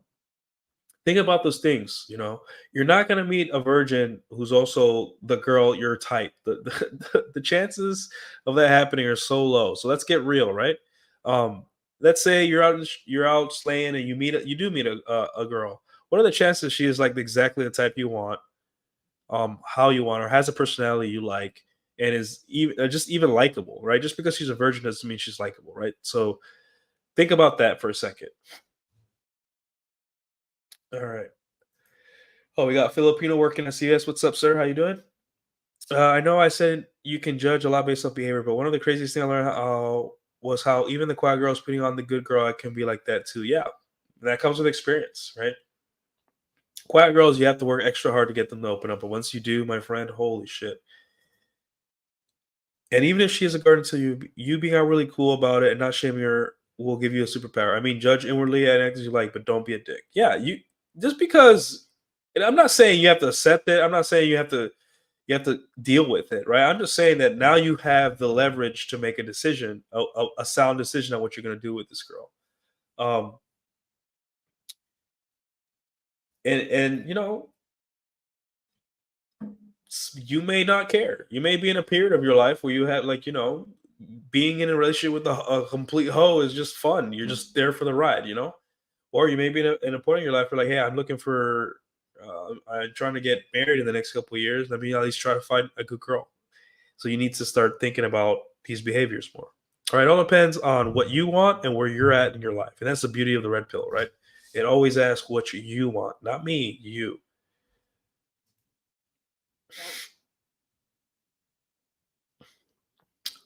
think about those things. You know, you're not going to meet a virgin who's also the girl your type. The chances of that happening are so low. So let's get real, right? Um, let's say you're out slaying and you do meet a girl. What are the chances she is like exactly the type you want, how you want her, has a personality you like, and is even just even likable, right? Just because she's a virgin doesn't mean she's likable, right? So think about that for a second. All right. Oh, we got Filipino working at CS. What's up, sir? How you doing? I know I said you can judge a lot based off behavior, but one of the craziest things I learned was how even the quiet girls putting on the good girl I can be like that too. Yeah, that comes with experience, right? Quiet girls, you have to work extra hard to get them to open up, but once you do, my friend, holy shit! And even if she is a garden to you, you being out really cool about it and not shaming her will give you a superpower. I mean, judge inwardly and act as you like, but don't be a dick. Yeah, you just because. And I'm not saying you have to accept it. I'm not saying you have to deal with it, right? I'm just saying that now you have the leverage to make a decision, a sound decision on what you're going to do with this girl. Um, and you know, you may not care. You may be in a period of your life where you have like you know, being in a relationship with a complete hoe is just fun. You're just there for the ride, you know. Or you may be in a point in your life where like, hey, I'm looking for, I'm trying to get married in the next couple of years. Let me at least try to find a good girl. So you need to start thinking about these behaviors more. All right, it all depends on what you want and where you're at in your life. And that's the beauty of the red pill, right? It always asks what you want, not me, you.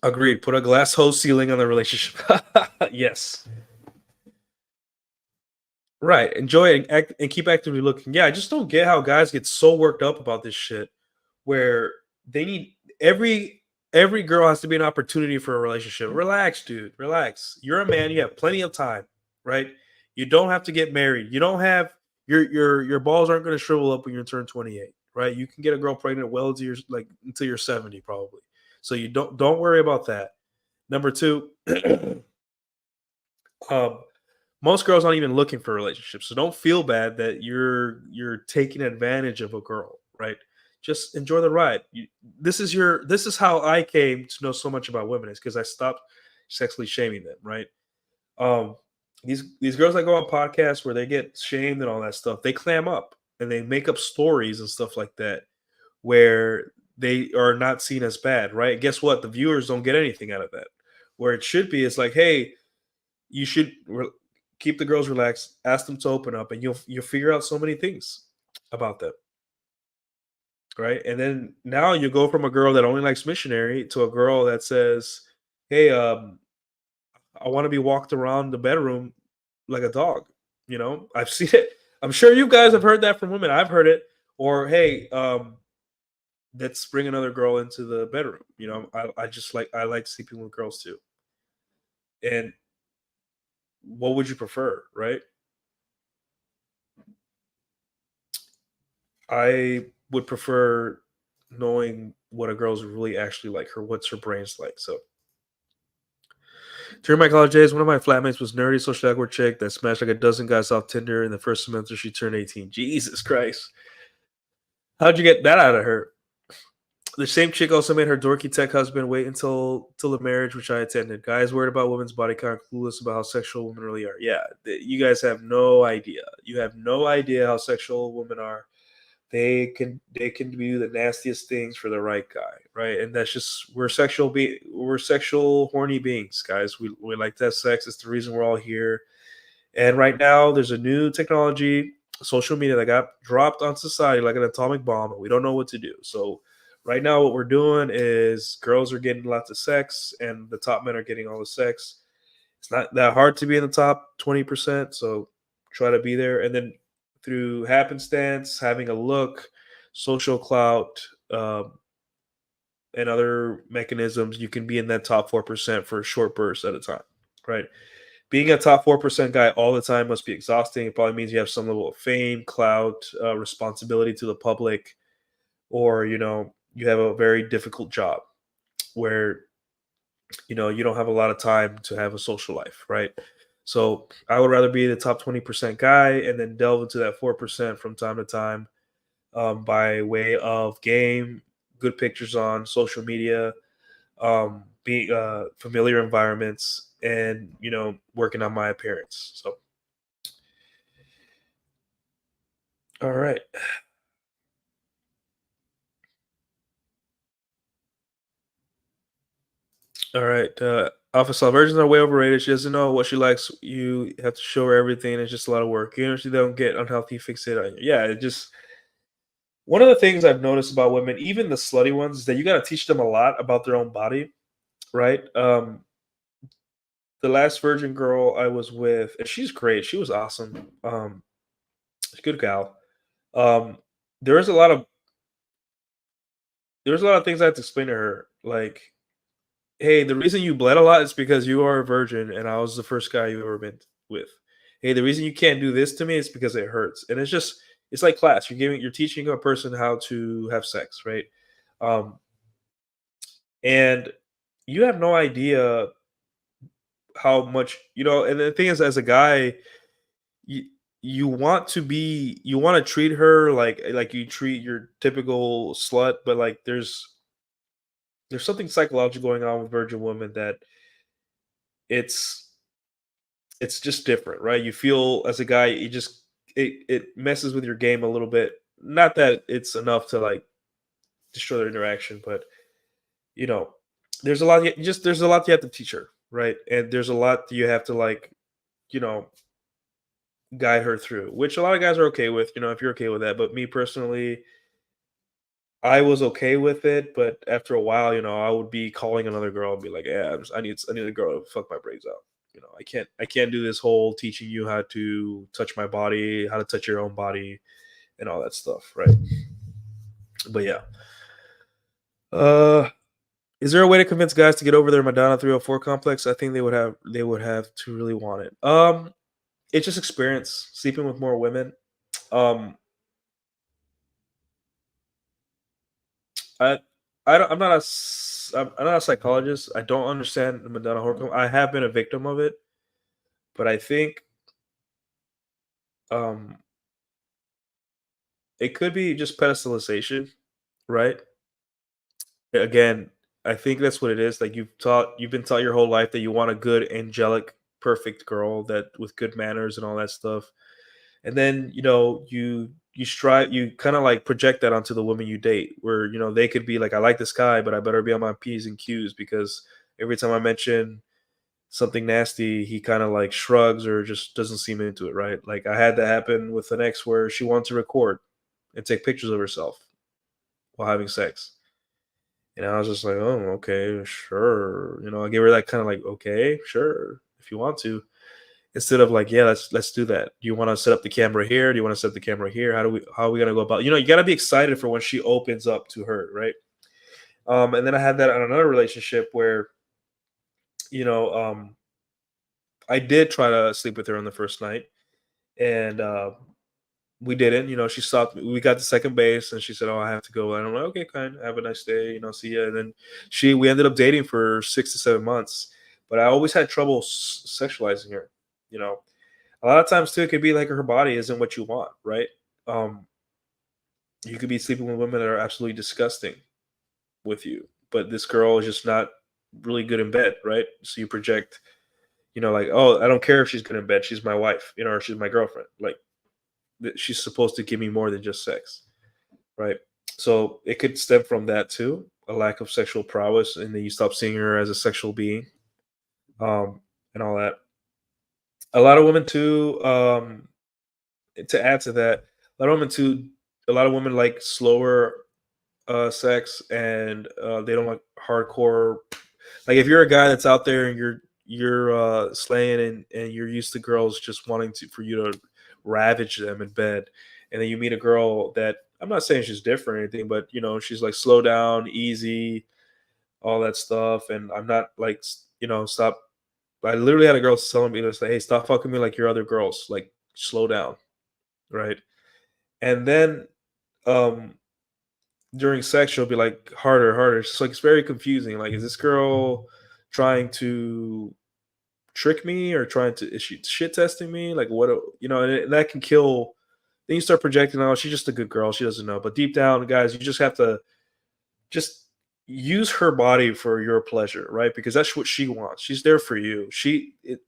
Agreed. Put a glass hose ceiling on the relationship. Yes. Right. Enjoy it and, and keep actively looking. Yeah, I just don't get how guys get so worked up about this shit where they need every girl has to be an opportunity for a relationship. Relax, dude. Relax. You're a man. You have plenty of time, right? You don't have to get married. You don't have your balls aren't going to shrivel up when you turn 28, right? You can get a girl pregnant well into your like until you're 70 probably. So you don't worry about that. Number two, um, most girls aren't even looking for relationships, so don't feel bad that you're taking advantage of a girl, right? Just enjoy the ride. This is how I came to know so much about women is because I stopped sexually shaming them, right? Um, these girls that go on podcasts where they get shamed and all that stuff, they clam up and they make up stories and stuff like that where they are not seen as bad, right? Guess what? The viewers don't get anything out of that. Where it should be is like, hey, you should keep the girls relaxed, ask them to open up, and you'll figure out so many things about them, right? And then now you go from a girl that only likes missionary to a girl that says, "Hey, I want to be walked around the bedroom like a dog." I've seen it. I'm sure you guys have heard that from women. I've heard it. Or, hey, let's bring another girl into the bedroom. I like sleeping with girls too. And what would you prefer, right? I would prefer knowing what a girl's really actually like, what's her brain's like. So during my college days, one of my flatmates was nerdy, social awkward chick that smashed like a dozen guys off Tinder in the first semester she turned 18. Jesus Christ. How'd you get that out of her? The same chick also made her dorky tech husband wait until the marriage, which I attended. Guys worried about women's body count, clueless about how sexual women really are. Yeah, you guys have no idea. You have no idea how sexual women are. They can do the nastiest things for the right guy, right? And that's just we're sexual horny beings, guys. We like to have sex. It's the reason we're all here. And right now, there's a new technology, social media, that got dropped on society like an atomic bomb, and we don't know what to do. So, right now, what we're doing is girls are getting lots of sex, and the top men are getting all the sex. It's not that hard to be in the top 20%, so try to be there. And then through happenstance, having a look, social clout, and other mechanisms, you can be in that top 4% for a short burst at a time, right? Being a top 4% guy all the time must be exhausting. It probably means you have some level of fame, clout, responsibility to the public, or you have a very difficult job where you don't have a lot of time to have a social life, right? So I would rather be the top 20% guy and then delve into that 4% from time to time, by way of game, good pictures on social media, being familiar environments, and working on my appearance. So, all right. All right. Alpha Cell virgins are way overrated. She doesn't know what she likes. You have to show her everything. It's just a lot of work. She don't get unhealthy fixated on you. Yeah, it just one of the things I've noticed about women, even the slutty ones, is that you got to teach them a lot about their own body, right? The last virgin girl I was with, and she's great. She was awesome. She's a good gal. Um, there was a lot of things I had to explain to her, like, hey, the reason you bled a lot is because you are a virgin and I was the first guy you ever been with. Hey, the reason you can't do this to me is because it hurts. And it's like class. You're teaching a person how to have sex, right? Um, and you have no idea how much, and the thing is, as a guy, you you want to treat her like you treat your typical slut, but like there's something psychological going on with virgin women that it's it's just different, right? You feel as a guy, it messes with your game a little bit. Not that it's enough to like destroy their interaction, but you know, there's a lot you have to teach her, right? And there's a lot you have to like, you know, guide her through, which a lot of guys are okay with, if you're okay with that. But me personally, I was okay with it, but after a while, I would be calling another girl and be like, "Yeah, I need a girl to fuck my brains out." I can't do this whole teaching you how to touch my body, how to touch your own body, and all that stuff, right? But yeah, uh, is there a way to convince guys to get over their Madonna 304 complex? I think they would have to really want it. It's just experience sleeping with more women. Um, I I'm not I'm not a psychologist. I don't understand the Madonna horror. I have been a victim of it, but I think um it could be just pedestalization, right? Again, I think that's what it is. Like you've been taught your whole life that you want a good, angelic, perfect girl that with good manners and all that stuff. And then, you strive you kind of like project that onto the women you date, where they could be like, I like this guy, but I better be on my P's and Q's because every time I mention something nasty, he kind of like shrugs or just doesn't seem into it, right? Like I had that happen with an ex where she wanted to record and take pictures of herself while having sex. And I was just like, oh, okay, sure. I gave her that kind of like, okay, sure, if you want to. Instead of like, yeah, let's do that. Do you want to set up the camera here? Do you want to set up the camera here? How are we gonna go about? You gotta be excited for when she opens up to her, right? And then I had that on another relationship where, you know, I did try to sleep with her on the first night, and we didn't. She stopped. We got to second base, and she said, "Oh, I have to go." And I'm like, "Okay, fine. Have a nice day. See ya." And then we ended up dating for 6 to 7 months, but I always had trouble sexualizing her. A lot of times too, it could be like her body isn't what you want, right? Um, you could be sleeping with women that are absolutely disgusting with you, but this girl is just not really good in bed, right? So you project, like, oh, I don't care if she's good in bed, she's my wife, or she's my girlfriend. Like she's supposed to give me more than just sex, right? So it could stem from that too, a lack of sexual prowess, and then you stop seeing her as a sexual being, and all that. A lot of women too, to add to that, a lot of women like slower sex, and they don't like hardcore. Like if you're a guy that's out there and you're slaying, and you're used to girls just wanting for you to ravage them in bed, and then you meet a girl that, I'm not saying she's different or anything, but she's like slow down, easy, all that stuff, and I'm not like stop. I literally had a girl telling me this, like, hey, stop fucking me like your other girls, like slow down, right? And then um during sex, she'll be like harder, harder. It's like it's very confusing. Like, is this girl trying to trick me, or is she shit testing me? Like, and that can kill. Then you start projecting, oh, she's just a good girl. She doesn't know. But deep down, guys, you just have to just use her body for your pleasure, right? Because that's what she wants. She's there for you.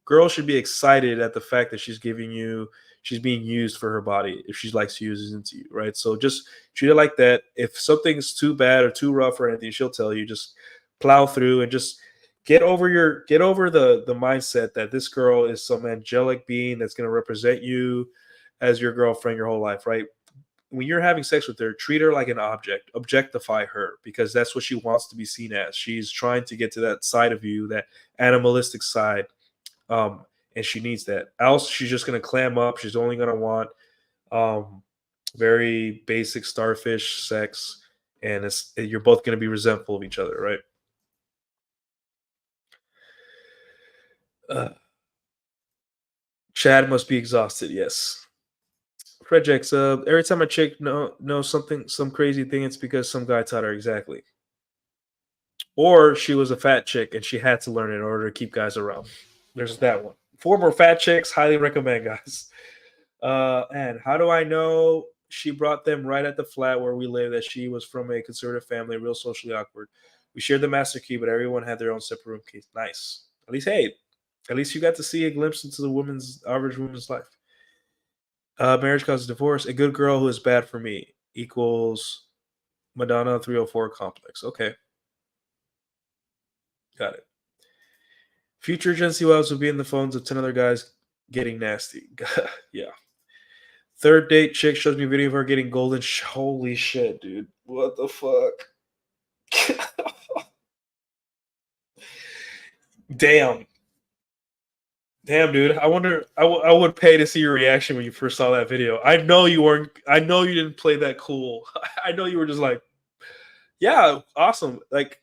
Girls should be excited at the fact that she's being used for her body if she likes to use it into you, right? So just treat it like that. If something's too bad or too rough or anything, she'll tell you. Just plow through and just get over the mindset that this girl is some angelic being that's going to represent you as your girlfriend your whole life, right? When you're having sex with her, treat her like an object, objectify her, because that's what she wants to be seen as. She's trying to get to that side of you, that animalistic side, and she needs that. Else, she's just going to clam up. She's only going to want um, very basic starfish sex, and you're both going to be resentful of each other, right? Chad must be exhausted. Yes. Projects. Every time a chick knows some crazy thing, it's because some guy taught her exactly. Or she was a fat chick and she had to learn it in order to keep guys around. There's that one. 4 more fat chicks, highly recommend, guys. And how do I know she brought them right at the flat where we live, that she was from a conservative family, real socially awkward? We shared the master key, but everyone had their own separate room keys. Nice. At least you got to see a glimpse into the average woman's life. Marriage causes divorce. A good girl who is bad for me equals Madonna 304 complex. Okay. Got it. Future Gen Z wives will be in the phones of 10 other guys getting nasty. Yeah. Third date chick shows me a video of her getting golden. Holy shit, dude. What the fuck? Damn. Damn, dude. I wonder. I would pay to see your reaction when you first saw that video. I know you weren't. I know you didn't play that cool. I know you were just like, yeah, awesome. Like,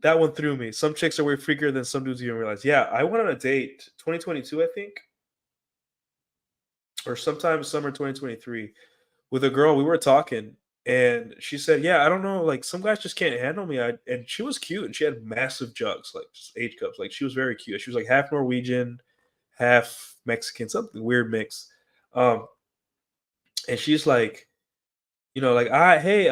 that one threw me. Some chicks are way freakier than some dudes even realize. Yeah, I went on a date 2022, I think, or sometime summer 2023, with a girl. We were talking, and she said, "Yeah, I don't know. Like some guys just can't handle me." And she was cute, and she had massive jugs, like just H cups. Like she was very cute. She was like half Norwegian, half Mexican, something weird mix. Um, and she's like, like hey,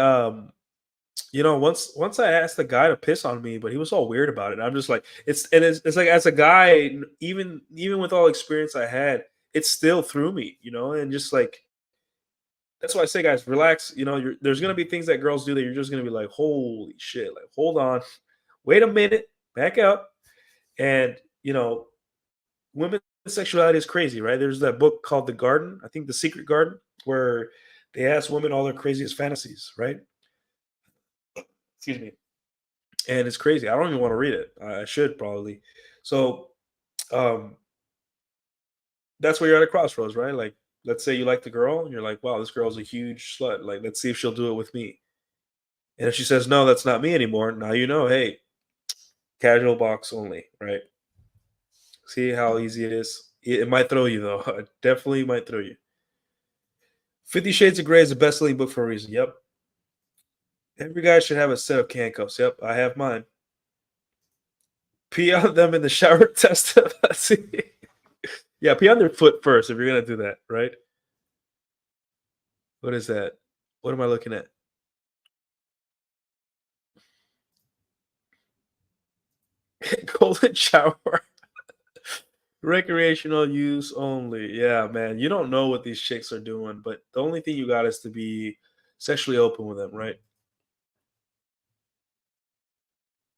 once I asked the guy to piss on me, but he was all weird about it. I'm just like, it's like, as a guy, even with all experience I had, it still threw me, and just like, that's why I say, guys, relax. There's gonna be things that girls do that you're just gonna be like, holy shit, like hold on, wait a minute, back up. And women's sexuality is crazy, right? There's that book called The Garden, I think The Secret Garden, where they ask women all their craziest fantasies, right? Excuse me. And it's crazy. I don't even want to read it. I should probably. So um that's where you're at a crossroads, right? Like, let's say you like the girl and you're like, wow, this girl's a huge slut. Like, let's see if she'll do it with me. And if she says no, that's not me anymore, now hey, casual box only, right? See how easy it is. It might throw you though. It definitely might throw you. 50 Shades of Grey is the best selling book for a reason. Yep. Every guy should have a set of handcuffs. Yep, I have mine. Pee on them in the shower. Test them. See. Yeah, pee on their foot first if you're gonna do that, right? What is that? What am I looking at? Golden shower. Recreational use only. Yeah, man. You don't know what these chicks are doing, but the only thing you got is to be sexually open with them, right?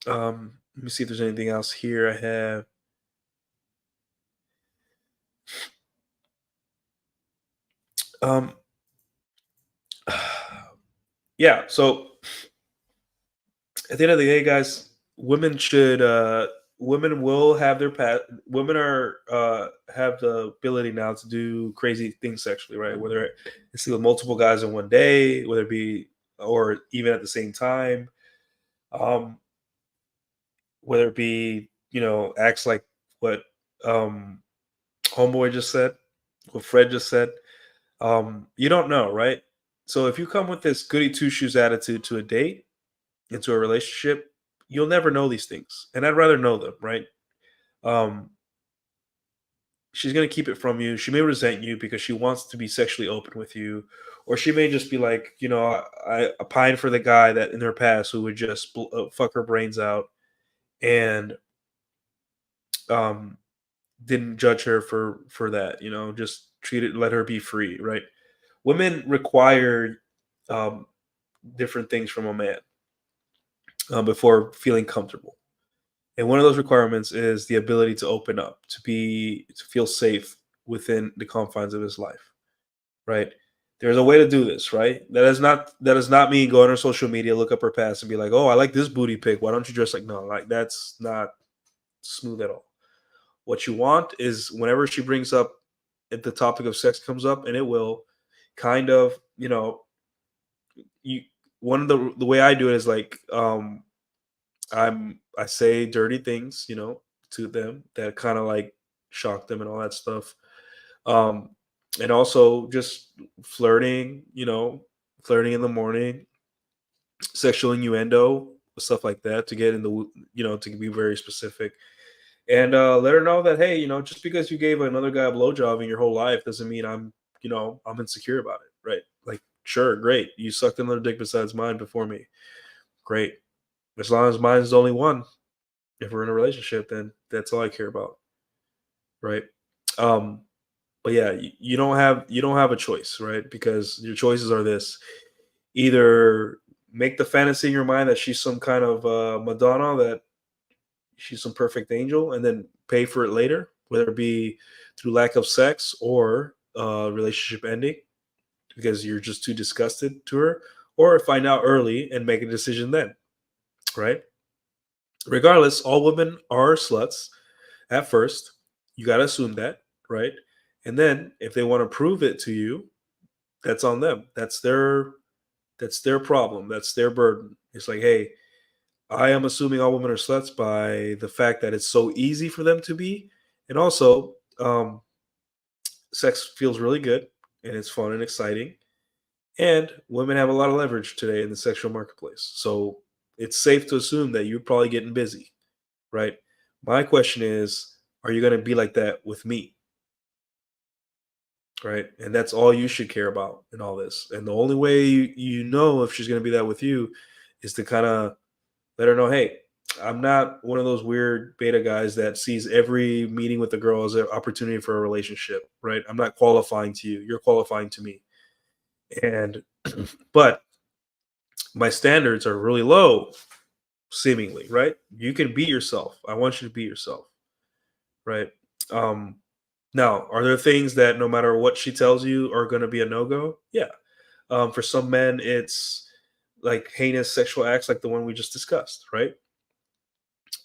Let me see if there's anything else here. I have um yeah, so at the end of the day, guys, women will have their women are have the ability now to do crazy things sexually, right? Whether it's with multiple guys in one day, whether it be or even at the same time, um, whether it be, acts like what um homeboy just said, what Fred just said. You don't know, right? So if you come with this goody two shoes attitude to a date, into a relationship, you'll never know these things. And I'd rather know them, right? Um, she's gonna keep it from you. She may resent you because she wants to be sexually open with you, or she may just be like, I pine for the guy that in her past who would just fuck her brains out and um, didn't judge her for that. Just treat it, let her be free, right? Women require um, different things from a man before feeling comfortable. And one of those requirements is the ability to open up, to feel safe within the confines of his life, right? There's a way to do this, right? That does not mean go on her social media, look up her past, and be like, "Oh, I like this booty pic. Why don't you dress like?" No, like that's not smooth at all. What you want is whenever she brings up, if the topic of sex comes up, and it will, kind of, you one of the way I do it is like, I say dirty things, to them that kind of like shock them and all that stuff. Um, and also just flirting, flirting in the morning, sexual innuendo, stuff like that to get in the, to be very specific. And let her know that, hey, just because you gave another guy a blowjob in your whole life doesn't mean I'm insecure about it, right? Like, sure, great, you sucked another dick besides mine before me, great. As long as mine's the only one, if we're in a relationship, then that's all I care about, right? Um, but yeah, you don't have a choice, right? Because your choices are this: either make the fantasy in your mind that she's some kind of Madonna, that she's some perfect angel, and then pay for it later, whether it be through lack of sex or relationship ending because you're just too disgusted to her, or find out early and make a decision then, right? Regardless, all women are sluts at first. You got to assume that, right? And then if they want to prove it to you, that's on them. That's their problem. That's their burden. It's like, hey, I am assuming all women are sluts by the fact that it's so easy for them to be, and also sex feels really good and it's fun and exciting, and women have a lot of leverage today in the sexual marketplace. So it's safe to assume that you're probably getting busy, right? My question is, are you going to be like that with me? Right. And that's all you should care about in all this. And the only way you know if she's going to be that with you is to kind of let her know, hey, I'm not one of those weird beta guys that sees every meeting with the girl as an opportunity for a relationship. Right. I'm not qualifying to you. You're qualifying to me. And, but my standards are really low, seemingly. Right. You can be yourself. I want you to be yourself. right? Now, are there things that no matter what she tells you are going to be a no go? Yeah. For some men, it's like heinous sexual acts, like the one we just discussed, right?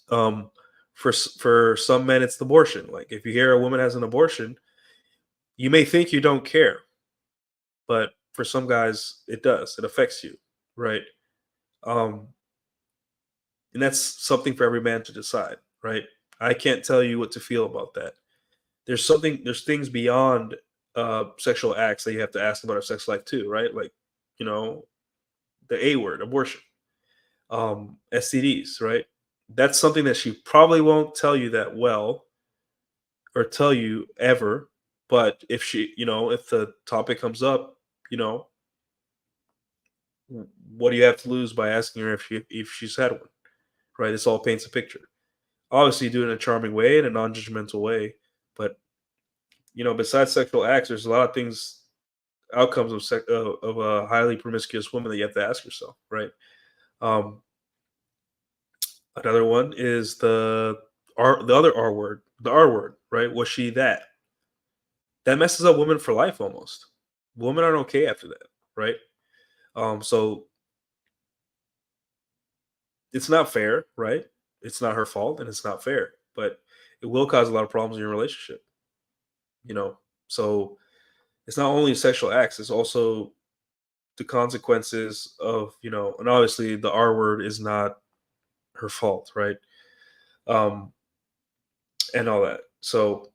Um, for some men, it's abortion. Like if you hear a woman has an abortion, you may think you don't care, but for some guys, it does. It affects you, right? Um, and that's something for every man to decide, right? I can't tell you what to feel about that. There's things beyond sexual acts that you have to ask about our sex life too, right? Like, you know, the A word, abortion, STDs, right? That's something that she probably won't tell you that well or tell you ever. But if she, if the topic comes up, you know, what do you have to lose by asking her if she's had one, right? This all paints a picture. Obviously, do it in a charming way, in a non-judgmental way, but besides sexual acts, there's a lot of things, outcomes of a highly promiscuous woman that you have to ask yourself, right? Um, Another one is the other R word, the R word, right? Was she that? That messes up women for life almost. Women aren't okay after that, right? So it's not fair, right? It's not her fault and it's not fair, but it will cause a lot of problems in your relationship, you know. So it's not only sexual acts, it's also the consequences of, and obviously the R word is not her fault, right? Um, and all that. So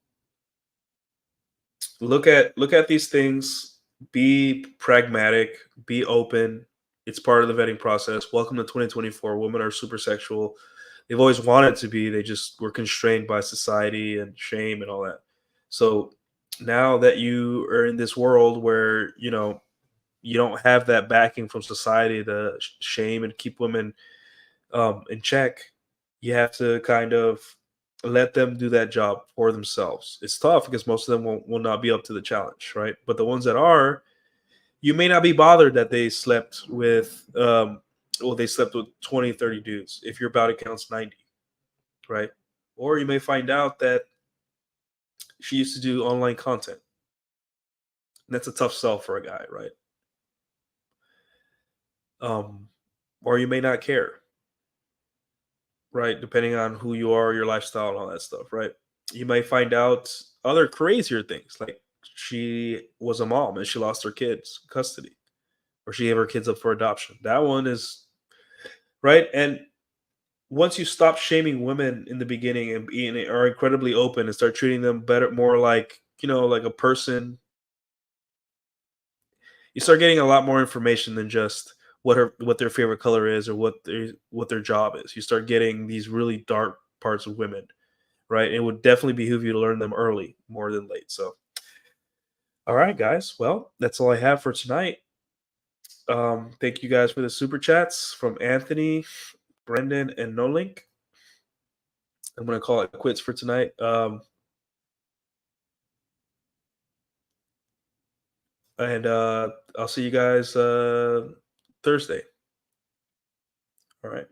look at these things, be pragmatic, be open. It's part of the vetting process. Welcome to 2024. Women are super sexual. They've always wanted to be. They just were constrained by society and shame and all that. So now that you are in this world where, you don't have that backing from society to shame and keep women in check, you have to kind of let them do that job for themselves. It's tough because most of them will not be up to the challenge, right? But the ones that are, you may not be bothered that they slept with, they slept with 20, 30 dudes if your body counts 90, right? Or you may find out that she used to do online content. And that's a tough sell for a guy, right? Um, or you may not care, right? Depending on who you are, your lifestyle, and all that stuff, right? You might find out other crazier things, like she was a mom and she lost her kids custody, or she gave her kids up for adoption. That one is right. And once you stop shaming women in the beginning and are incredibly open and start treating them better, more like like a person, you start getting a lot more information than just what their favorite color is or what their job is. You start getting these really dark parts of women, right? It would definitely behoove you to learn them early more than late. So, all right, guys. Well, that's all I have for tonight. Thank you guys for the super chats from Anthony, Brendan, and Nolink. I'm gonna call it quits for tonight. And I'll see you guys Thursday. All right.